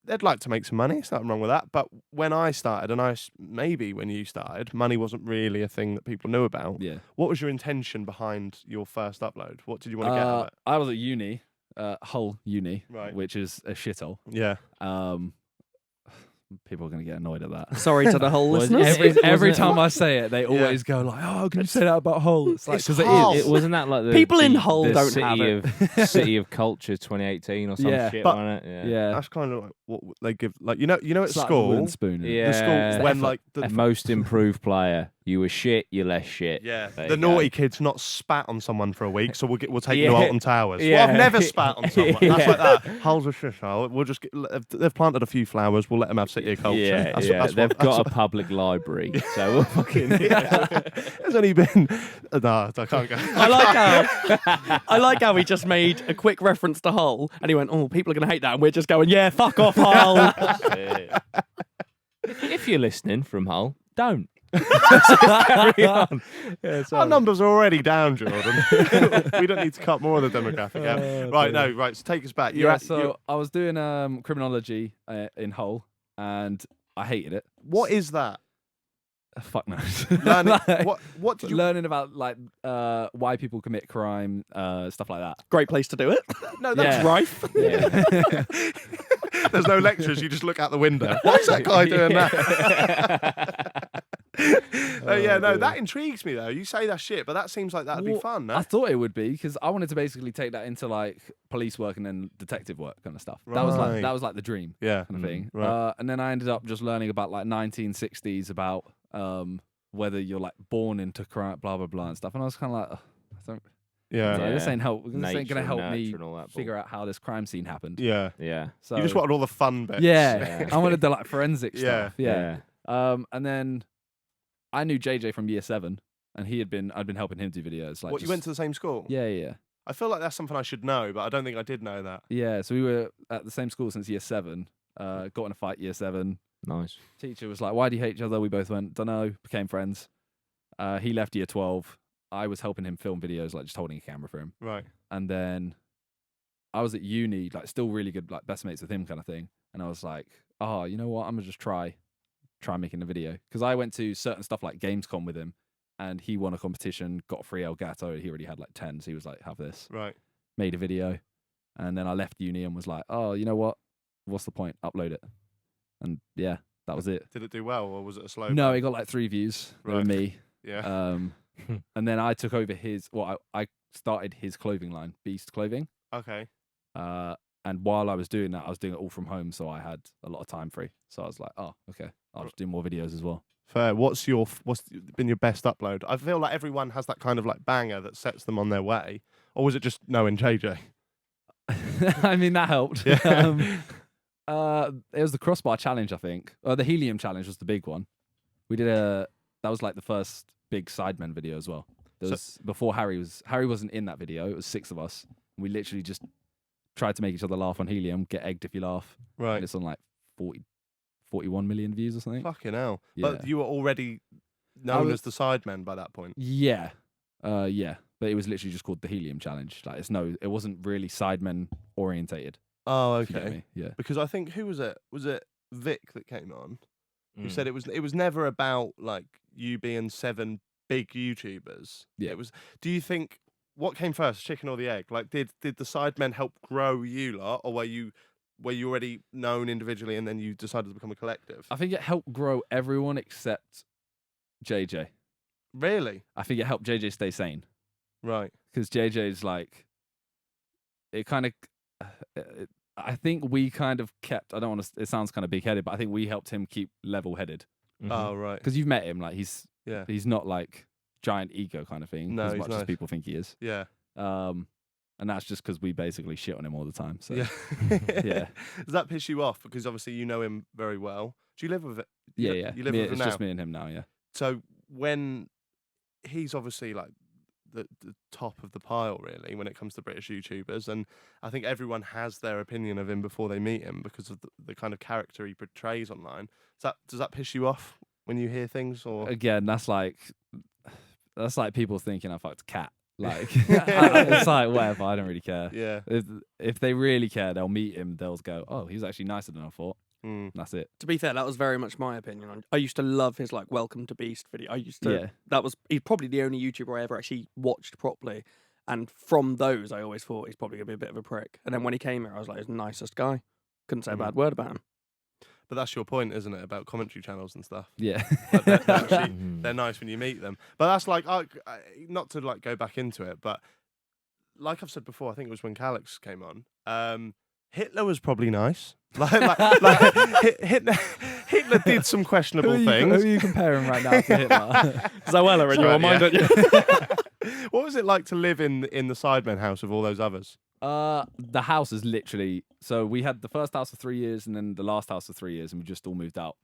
they'd like to make some money, there's nothing wrong with that, but when I started and maybe when you started, money wasn't really a thing that people knew about. Yeah. What was your intention behind your first upload? What did you want to get out of it? I was at uni, Hull Uni, Right. which is a shithole. Yeah. People are going to get annoyed at that. Sorry to the whole Was listeners. Every time I say it, they always go like, "Oh, can you say that about Hull?" It's like It's because it Hull. is. It wasn't that like the People in the- Hull the don't city have of City of Culture 2018 or some Yeah. shit, But- wasn't it? Yeah, That's kind of like what they give, like you know at It's like the school, wooden spoon. Yeah. the school when effort. like the Most improved player. You were shit. You're less shit. yeah There the you go. naughty kid's not spat on someone for a week, so we'll take you Yeah. to Alton Towers. Well, Yeah. I've never spat on someone. That's Yeah. like that. Hull's a shithole. We'll just they've planted a few flowers. We'll let them have City of Culture. Yeah, That's- yeah. that's They've what- got a public library, so we'll fucking. There's only been no, I can't go. I like how he just made a quick reference to Hull, and he went, "Oh, people are going to hate that," and we're just going, "Yeah, fuck off, Hull." If you're listening from Hull, don't. Carry on. Yeah, Our numbers are already down, Jordan. We don't need to cut more of the demographic out. Right, no, right. So take us back. You're Yeah, at, so you're- I was doing criminology in Hull, and I hated it. what is that? Fuck knows. Learning, Like, what did you? learning about like why people commit crime, stuff like that. Great place to do it. No, that's Yeah. Rife. Yeah. There's no lectures. You just look out the window. Why is that guy doing that? Oh yeah, no, dear. that intrigues me though. You say that shit, but that seems like that'd be Well, fun, no? I thought it would be because I wanted to basically take that into like police work and then detective work kind of stuff. That was Right. like the dream Yeah. kind of thing. Right. And then I ended up just learning about like 1960s about whether you're like born into crime, blah blah blah and stuff. And I was kind of like, I don't. Yeah. So this Yeah. ain't help. This ain't Nature gonna and help nurture me and all that figure out how this crime scene happened. Yeah. Yeah. So You just wanted all the fun bits. yeah, I wanted the like forensic Yeah. stuff. Yeah. And then I knew JJ from year 7, and I'd been helping him do videos. Like, What, you went to the same school? Yeah. I feel like that's something I should know, but I don't think I did know that. Yeah, so we were at the same school since year 7. Got in a fight year 7. Nice. Teacher was like, "Why do you hate each other?" We both went, "Dunno." Became friends. He left year 12. I was helping him film videos, like just holding a camera for him. Right. And then I was at uni, like still really good, like best mates with him kind of thing. And I was like, "Oh, you know what? I'm gonna just try making a video." Because I went to certain stuff like Gamescom with him, and he won a competition, got a free Elgato. He already had like 10, so he was like, "Have this." Right. Made a video, and then I left uni and was like, "Oh, you know what? What's the point? Upload it." And yeah, that was it. Did it do well, or was it a slow? No, burn? it got like 3 views. They were Right. me. Yeah. And then I took over his. Well, I started his clothing line, Beast Clothing. Okay. And while I was doing that, I was doing it all from home, so I had a lot of time free. So I was like, "Oh, okay, I'll just do more videos as well." Fair. What's been your best upload? I feel like everyone has that kind of like banger that sets them on their way, or was it just knowing JJ? I mean, that helped. Yeah. It was the crossbar challenge, I think. The helium challenge was the big one. We did that was like the first big Sidemen video as well. There was before Harry wasn't in that video. It was 6 of us. We literally just tried to make each other laugh on helium. Get egged if you laugh. And Right. it's on like 41 million views or something. Fucking hell. Yeah. But you were already known as the Sidemen by that point. Yeah. Yeah. But it was literally just called the helium challenge. Like it wasn't really Sidemen orientated. Oh, If you get okay. me. Yeah. Because I think who was it? Was it Vic that came on? Who Mm. said it was never about like you being 7 big YouTubers. Yeah. It was. Do you think what came first, chicken or the egg? Like, did the Sidemen help grow you lot, or were you already known individually and then you decided to become a collective? I think it helped grow everyone except JJ. Really? I think it helped JJ stay sane. Right. Because JJ's like, it kind of, I think we kind of kept, I don't want to, it sounds kind of big headed, but I think we helped him keep level headed. Mhm. Oh, right. Because you've met him, like he's Yeah. not like giant ego kind of thing, No, as he's much as nice. people think he is. Yeah. And that's just because we basically shit on him all the time. So Yeah. yeah. Does that piss you off? Because obviously you know him very well. Do you live with it? yeah. You live with him It's now. just me and him now, yeah. So when he's obviously like the top of the pile, really, when it comes to British YouTubers, and I think everyone has their opinion of him before they meet him because of the kind of character he portrays online. Does that piss you off when you hear things? Or Again, that's like people thinking I fucked a cat. Like, it's like, whatever, I don't really care. yeah. If they really care, they'll meet him, they'll go, "Oh, he's actually nicer than I thought." Mm. That's it. To be fair, that was very much my opinion. I used to love his like Welcome to Beast video. Yeah. He's probably the only YouTuber I ever actually watched properly. And from those, I always thought he's probably gonna be a bit of a prick. And then when he came here, I was like, he's the nicest guy. Couldn't say a bad word about him. But that's your point, isn't it, about commentary channels and stuff? Yeah. Like, they're actually Mhm. they're nice when you meet them. But that's like, not to like go back into it, but like I've said before, I think it was when Calix came on. Hitler was probably nice. Hitler did some questionable Who things. are you comparing right now to Hitler? Zoella in Sorry, your mind, yeah. don't you? What was it like to live in the Sidemen house with all those others? The house is literally, so we had the first house for 3 years and then the last house for 3 years, and we just all moved out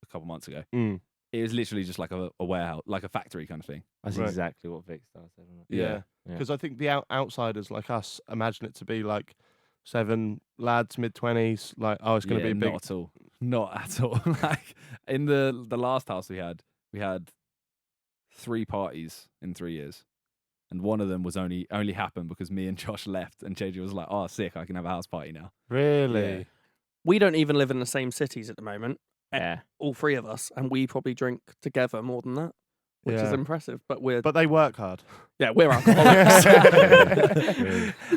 a couple months ago. Mm. It was literally just like a warehouse, like a factory kind of thing. That's Right. exactly what Vic said. Wasn't it? Yeah. Yeah. Because I think the outsiders like us imagine it to be like 7 lads, mid-20s, like, oh, it's going to be big. Not at all. Not at all. Like in the last house we had 3 parties in 3 years. And one of them was only happened because me and Josh left, and JJ was like, "Oh, sick! I can have a house party now." Really? Yeah. We don't even live in the same cities at the moment. Yeah. All 3 of us, and we probably drink together more than that, which is Yeah. impressive. But we're But they work hard. we're alcoholics.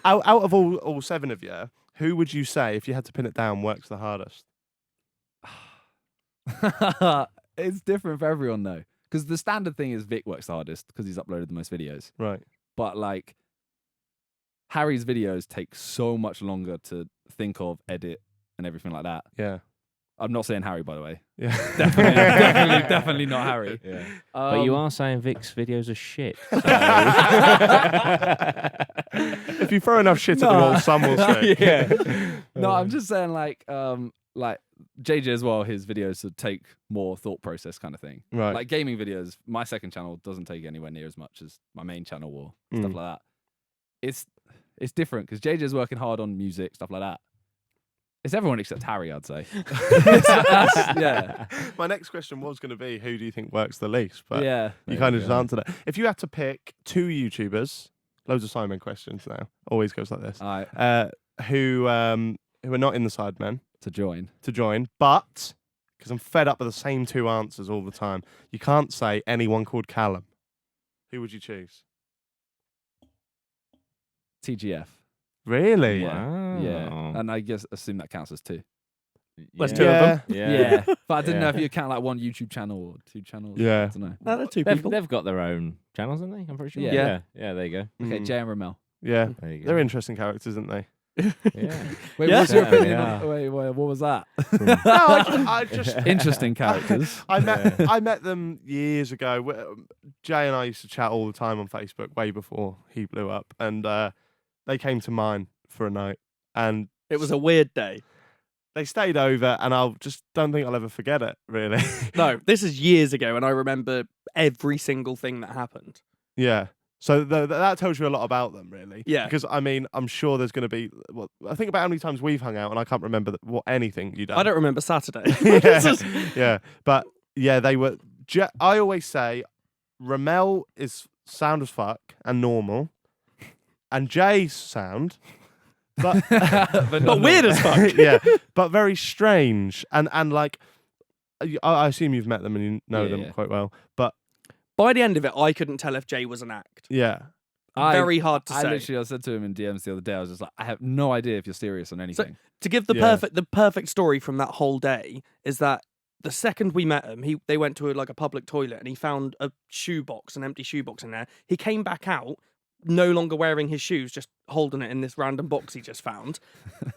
out of all 7 of you, who would you say, if you had to pin it down, works the hardest? It's different for everyone though, because the standard thing is Vic works the hardest because he's uploaded the most videos. Right. But like Harry's videos take so much longer to think of, edit, and everything like that. Yeah. I'm not saying Harry, by the way. Yeah. Definitely not Harry. Yeah. But you are saying Vic's videos are shit. So. If you throw enough shit at the wall, some will stick. Yeah. No, I'm just saying like JJ as well. His videos would take more thought process, kind of thing. Right. Like gaming videos, my second channel doesn't take anywhere near as much as my main channel or stuff like that. It's different because JJ's working hard on music, stuff like that. It's everyone except Harry, I'd say. Yeah. My next question was going to be, who do you think works the least? But Yeah. you kind of just answered it. If you had to pick 2 YouTubers, loads of Sidemen questions now, always goes like this, All right. who are not in the Sidemen To join. to join, but because I'm fed up with the same 2 answers all the time, you can't say anyone called Callum. Who would you choose? TGF. Really? Wow. Yeah. And I guess assume that counts as 2. Let's do them. Yeah. But I didn't know Yeah. if you count like 1 YouTube channel or 2 channels. Yeah. I don't know. No, they're 2 people. They've got their own channels, haven't they? I'm pretty sure. Yeah. Yeah, there you go. Okay, Mm. Jay and Ramel. Yeah. There you go. They're interesting characters, aren't they? Yeah. Wait, Yeah. what's your Yeah, opinion they on... Wait, what was that? No, I just Interesting characters. I met them years ago. Jay and I used to chat all the time on Facebook way before he blew up, and they came to mine for a night, and It was a weird day. they stayed over, and I just don't think I'll ever forget it. Really. No, this is years ago, and I remember every single thing that happened. Yeah. So that tells you a lot about them, really. Yeah. Because I mean, I'm sure there's going to be. Well, I think about how many times we've hung out, and I can't remember anything you done. I don't remember Saturday. Yeah. Yeah. But yeah, they were. I always say, Ramel is sound as fuck and normal, and Jay's sound, but But weird as fuck. yeah, but very strange and like. I assume you've met them and you know them quite well, but By the end of it, I couldn't tell if Jay was an act. yeah. Very hard to say. I said to him in DMs the other day, I was just like, I have no idea if you're serious on anything. To give the Yeah. perfect story from that whole day is that the second we met him, they went to a public toilet and he found a shoebox, an empty shoebox in there. He came back out, no longer wearing his shoes, just holding it in this random box he just found.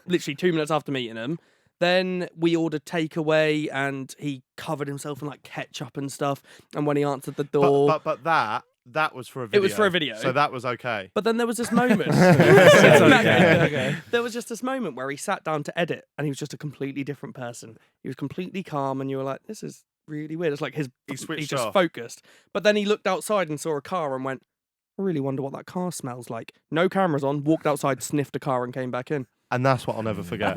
Literally 2 minutes after meeting him. Then we ordered takeaway and he covered himself in like ketchup and stuff. And when he answered the door, But that was for a video. It was for a video. So that was okay. but then there was this moment. okay. There was just this moment where he sat down to edit and he was just a completely different person. He was completely calm and you were like, this is really weird. It's like He he's switched just off. focused. But then he looked outside and saw a car and went, I really wonder what that car smells like. No cameras on, walked outside, sniffed a car and came back in. And that's what I'll never forget.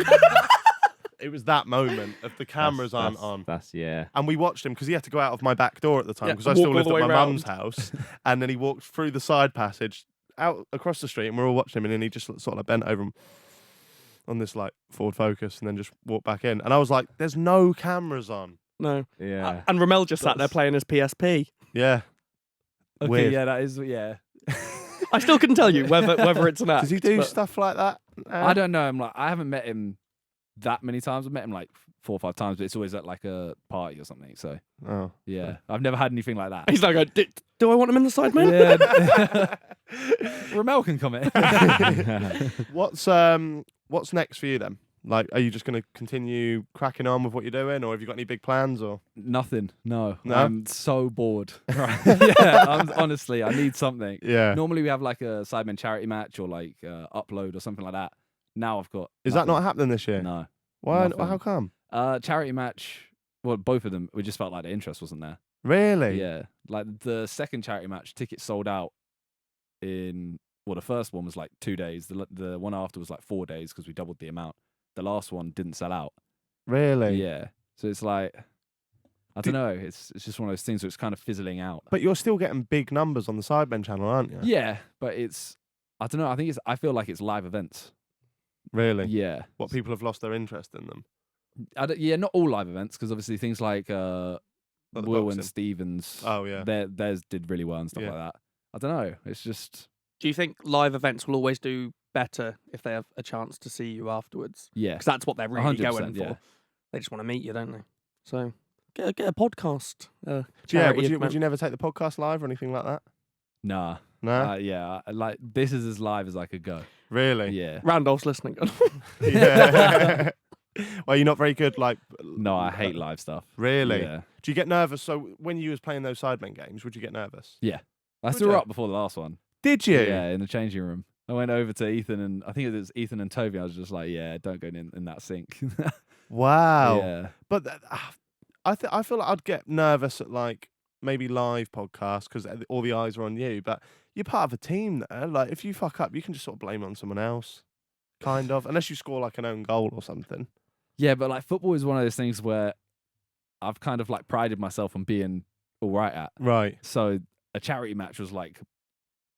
It was that moment of the cameras aren't on. That's And we watched him because he had to go out of my back door at the time Yeah, because I walk still all lived the at way my round. mum's house. And then he walked through the side passage out across the street and we're all watching him and then he just sort of bent over him on this like Ford Focus and then just walked back in. And I was like, there's no cameras on. No. yeah. And Ramel just sat there playing his PSP. Yeah. Okay, Weird. yeah, that is, yeah. I still couldn't tell you whether it's an act. Does he do but- stuff like that? I don't know him. Like, I haven't met him that many times. I've met him like 4 or 5 times, but it's always at like a party or something. So Oh. yeah, I've never had anything like that. He's like, do I want him in the side, man? Yeah. Ramel can comment. What's next for you then? Like, are you just going to continue cracking on with what you're doing, or have you got any big plans? Or Nothing. No. No? I'm so bored. Right. Yeah. Honestly, I need something. yeah, Normally we have like a Sidemen charity match or like upload or something like that. Now I've got. is that nothing. not happening this year? No. Why? nothing. How come? Charity match. Well, both of them. We just felt like the interest wasn't there. Really? Yeah. Like the second charity match, tickets sold out in. Well, the first one was like 2 days. The one after was like 4 days because we doubled the amount. The last one didn't sell out. Really? Yeah. So it's like, I don't know. It's just one of those things where it's kind of fizzling out. But you're still getting big numbers on the Sidemen channel, aren't you? Yeah, but it's, I don't know. I feel like it's live events. Really? Yeah. What, people have lost their interest in them? Yeah, not all live events because obviously things like Not the Will boxing. and Stevens. Oh yeah. Theirs did really well and stuff Yeah. like that. I don't know. It's just Do you think live events will always do better if they have a chance to see you afterwards? yeah. Because that's what they're really 100%, going for. yeah. They just want to meet you, don't they? So get a podcast. Yeah, charity would you never take the podcast live or anything like that? Nah. No, Yeah. Like this is as live as I could go. really. Yeah. Randolph's listening. Yeah. Well, you're not very good. Like, No, I hate live stuff. really. Yeah. Do you get nervous? So when you was playing those Sidemen games, would you get nervous? I Would threw ya? up before the last one. Did you? Yeah, in the changing room. I went over to Ethan and I think it was Ethan and Toby. I was just like, yeah, don't go in that sink. Wow. Yeah. But I feel like I'd get nervous at like maybe live podcasts because all the eyes are on you. But you're part of a team there. Like if you fuck up, you can just sort of blame it on someone else, kind of, unless you score like an own goal or something. Yeah, but like football is one of those things where I've kind of like prided myself on being all right at. Right. So a charity match was like,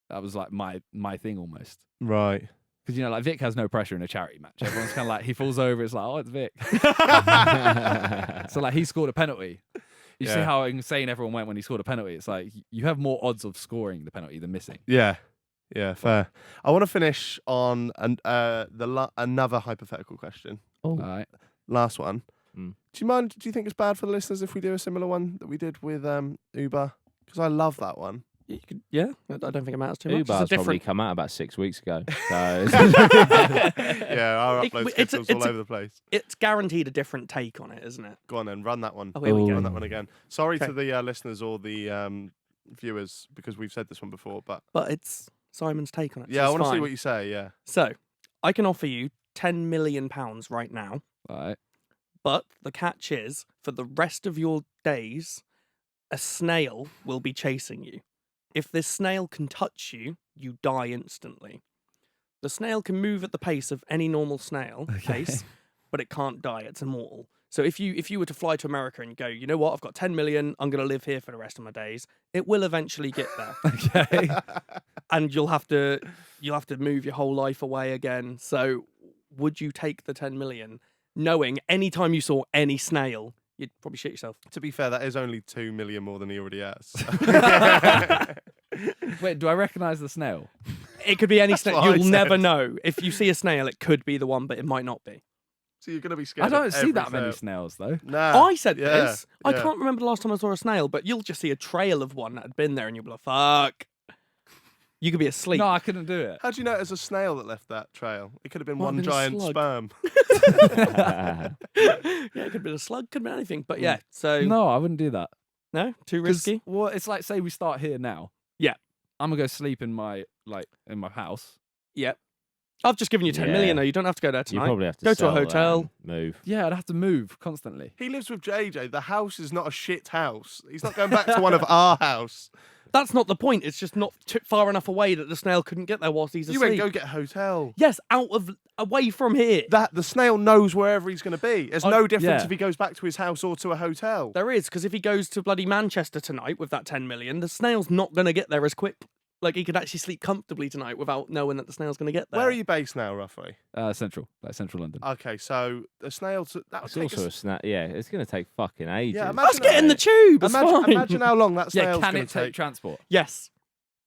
that was like my thing almost. Right. Because, you know, like Vic has no pressure in a charity match. Everyone's kind of like, he falls over, it's like, oh, it's Vic. So like he scored a penalty. You see Yeah. how insane everyone went when he scored a penalty? It's like you have more odds of scoring the penalty than missing. Yeah. Yeah. Fair. I want to finish on another hypothetical question. All right. Last one. Mm. Do you mind? Do you think it's bad for the listeners if we do a similar one that we did with Uber? Because I love that one. You could, yeah, I don't think it matters too much. Uber's It's a probably different. come out about 6 weeks ago. So Yeah, our It- upload it's a- schedule's all it's a- over the place. It's guaranteed a different take on it, isn't it? Go on then, run that one. Oh, here we go. Run that one again. Sorry Okay. to the listeners or the viewers because we've said this one before, but But it's Simon's take on it. yeah, I want to see what you say. Yeah. So, I can offer you £10 million right now, All right. but the catch is, for the rest of your days, a snail will be chasing you. If this snail can touch you, you die instantly. The snail can move at the pace of any normal snail pace, but it can't die. It's immortal. So if you were to fly to America and you go, you know what, I've got 10 million, I'm going to live here for the rest of my days, it will eventually get there. Okay. And you'll have to move your whole life away again. So would you take the 10 million knowing anytime you saw any snail, you'd probably shit yourself? To be fair, that is only 2 million more than he already has. Wait, do I recognise the snail? It could be any That's snail. what I You'll never said. know. If you see a snail, it could be the one, but it might not be. So you're gonna be scared. I don't of see every that many snail. snails though. Nah. I said yeah, this. I yeah. can't remember the last time I saw a snail, but you'll just see a trail of one that had been there and you'll be like, fuck. You could be asleep. No, I couldn't do it. How do you know it was a snail that left that trail? It could have been Might have one been a giant slug. sperm. Yeah, it could have been a slug, could have been anything. But yeah, so No, I wouldn't do that. no, too 'Cause, risky. well, it's like say we start here now. Yeah. I'm gonna go sleep in my house. Yeah. I've just given you 10 million Yeah. though. You don't have to go there you tonight. probably have to Go to a sell that hotel. and move. Yeah, I'd have to move constantly. He lives with JJ. The house is not a shit house. He's not going back to one of our house. That's not the point. It's just not far enough away that the snail couldn't get there whilst he's You asleep. went go get a hotel. Yes, away from here. That the snail knows wherever he's going to be. There's Oh, no difference yeah. if he goes back to his house or to a hotel. There is, because if he goes to bloody Manchester tonight with that 10 million, the snail's not going to get there as quick. Like, he could actually sleep comfortably tonight without knowing that the snail's going to get there. Where are you based now, roughly? Central London. Okay, so the snail. That would It's take also a snap. Yeah, it's going to take fucking ages. Yeah, Let's get in the tube. It's fine. Imagine how long that Yeah, snail's can going it to take take. transport? Yes.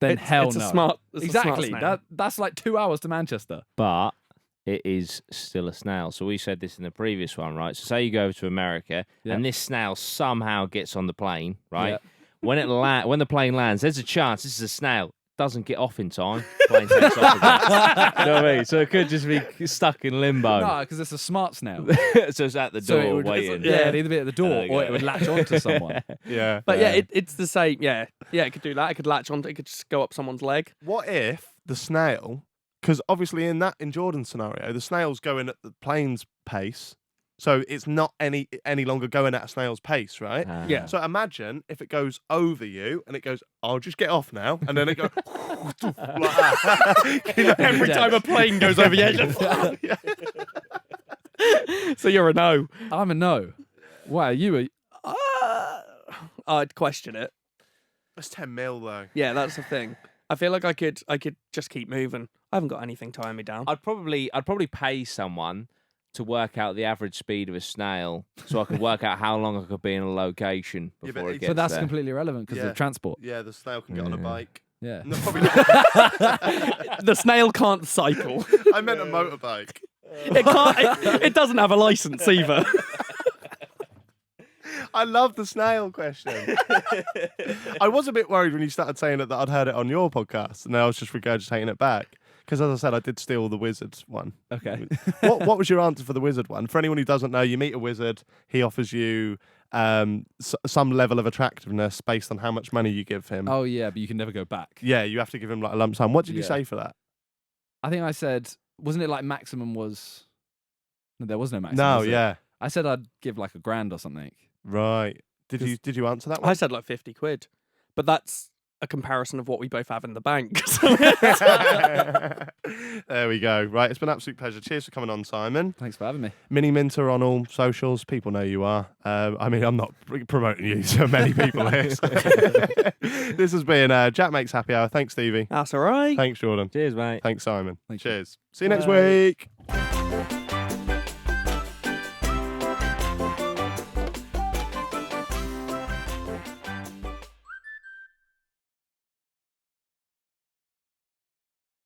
Then hell it's no. A smart, it's a smart Exactly. snail. That's like 2 hours to Manchester. But it is still a snail. So we said this in the previous one, right? So say you go to America Yeah. and this snail somehow gets on the plane, right? Yeah. When when the plane lands, there's a chance this is a snail. Doesn't get off in time. Plane takes off again. You know what I mean? So it could just be stuck in limbo. No, because it's a smart snail. So it's at the So door it would, waiting. yeah, it'd either be at the door There you or go. it would latch onto someone. Yeah. But yeah, it's the same. Yeah. Yeah, it could do that. It could latch onto it could just go up someone's leg. What if the snail? Because obviously in Jordan's scenario, the snail's going at the plane's pace, so it's not any longer going at a snail's pace, right? Yeah. So imagine if it goes over you and it goes, "I'll just get off now," and then it goes like that. You know, Every time a plane goes over the edge. So you're a no. I'm a no. Why are you? I'd question it. That's 10 mil though. Yeah, that's the thing. I feel like I could just keep moving. I haven't got anything tying me down. I'd probably pay someone to work out the average speed of a snail, so I could work out how long I could be in a location Yeah, but before it it's- gets But that's there. completely irrelevant because Yeah. of transport. Yeah, the snail can get on a Yeah. bike. Yeah. No, probably not. The snail can't cycle. I meant a motorbike. It can't. It doesn't have a license either. I love the snail question. I was a bit worried when you started saying it that I'd heard it on your podcast, and then I was just regurgitating it back. Because as I said, I did steal the wizard one. Okay. What was your answer for the wizard one? For anyone who doesn't know, you meet a wizard. He offers you some level of attractiveness based on how much money you give him. Oh yeah, but you can never go back. Yeah, you have to give him like a lump sum. What did you Yeah. say for that? I think I said, wasn't it like maximum was? No, there was no maximum. No, was there? yeah, I said I'd give like $1,000 or something. right. Did you answer that one? I said like 50 quid, but that's a comparison of what we both have in the bank. There we go. Right, it's been an absolute pleasure. Cheers for coming on, Simon. Thanks for having me. Miniminter on all socials. People know you are. I mean, I'm not promoting you to many people here. So. This has been JaackMaate's Happy Hour. Thanks, Stevie. That's all right. Thanks, Jordan. Cheers, mate. Thanks, Simon. Thank you. Cheers. See you next Bye. week.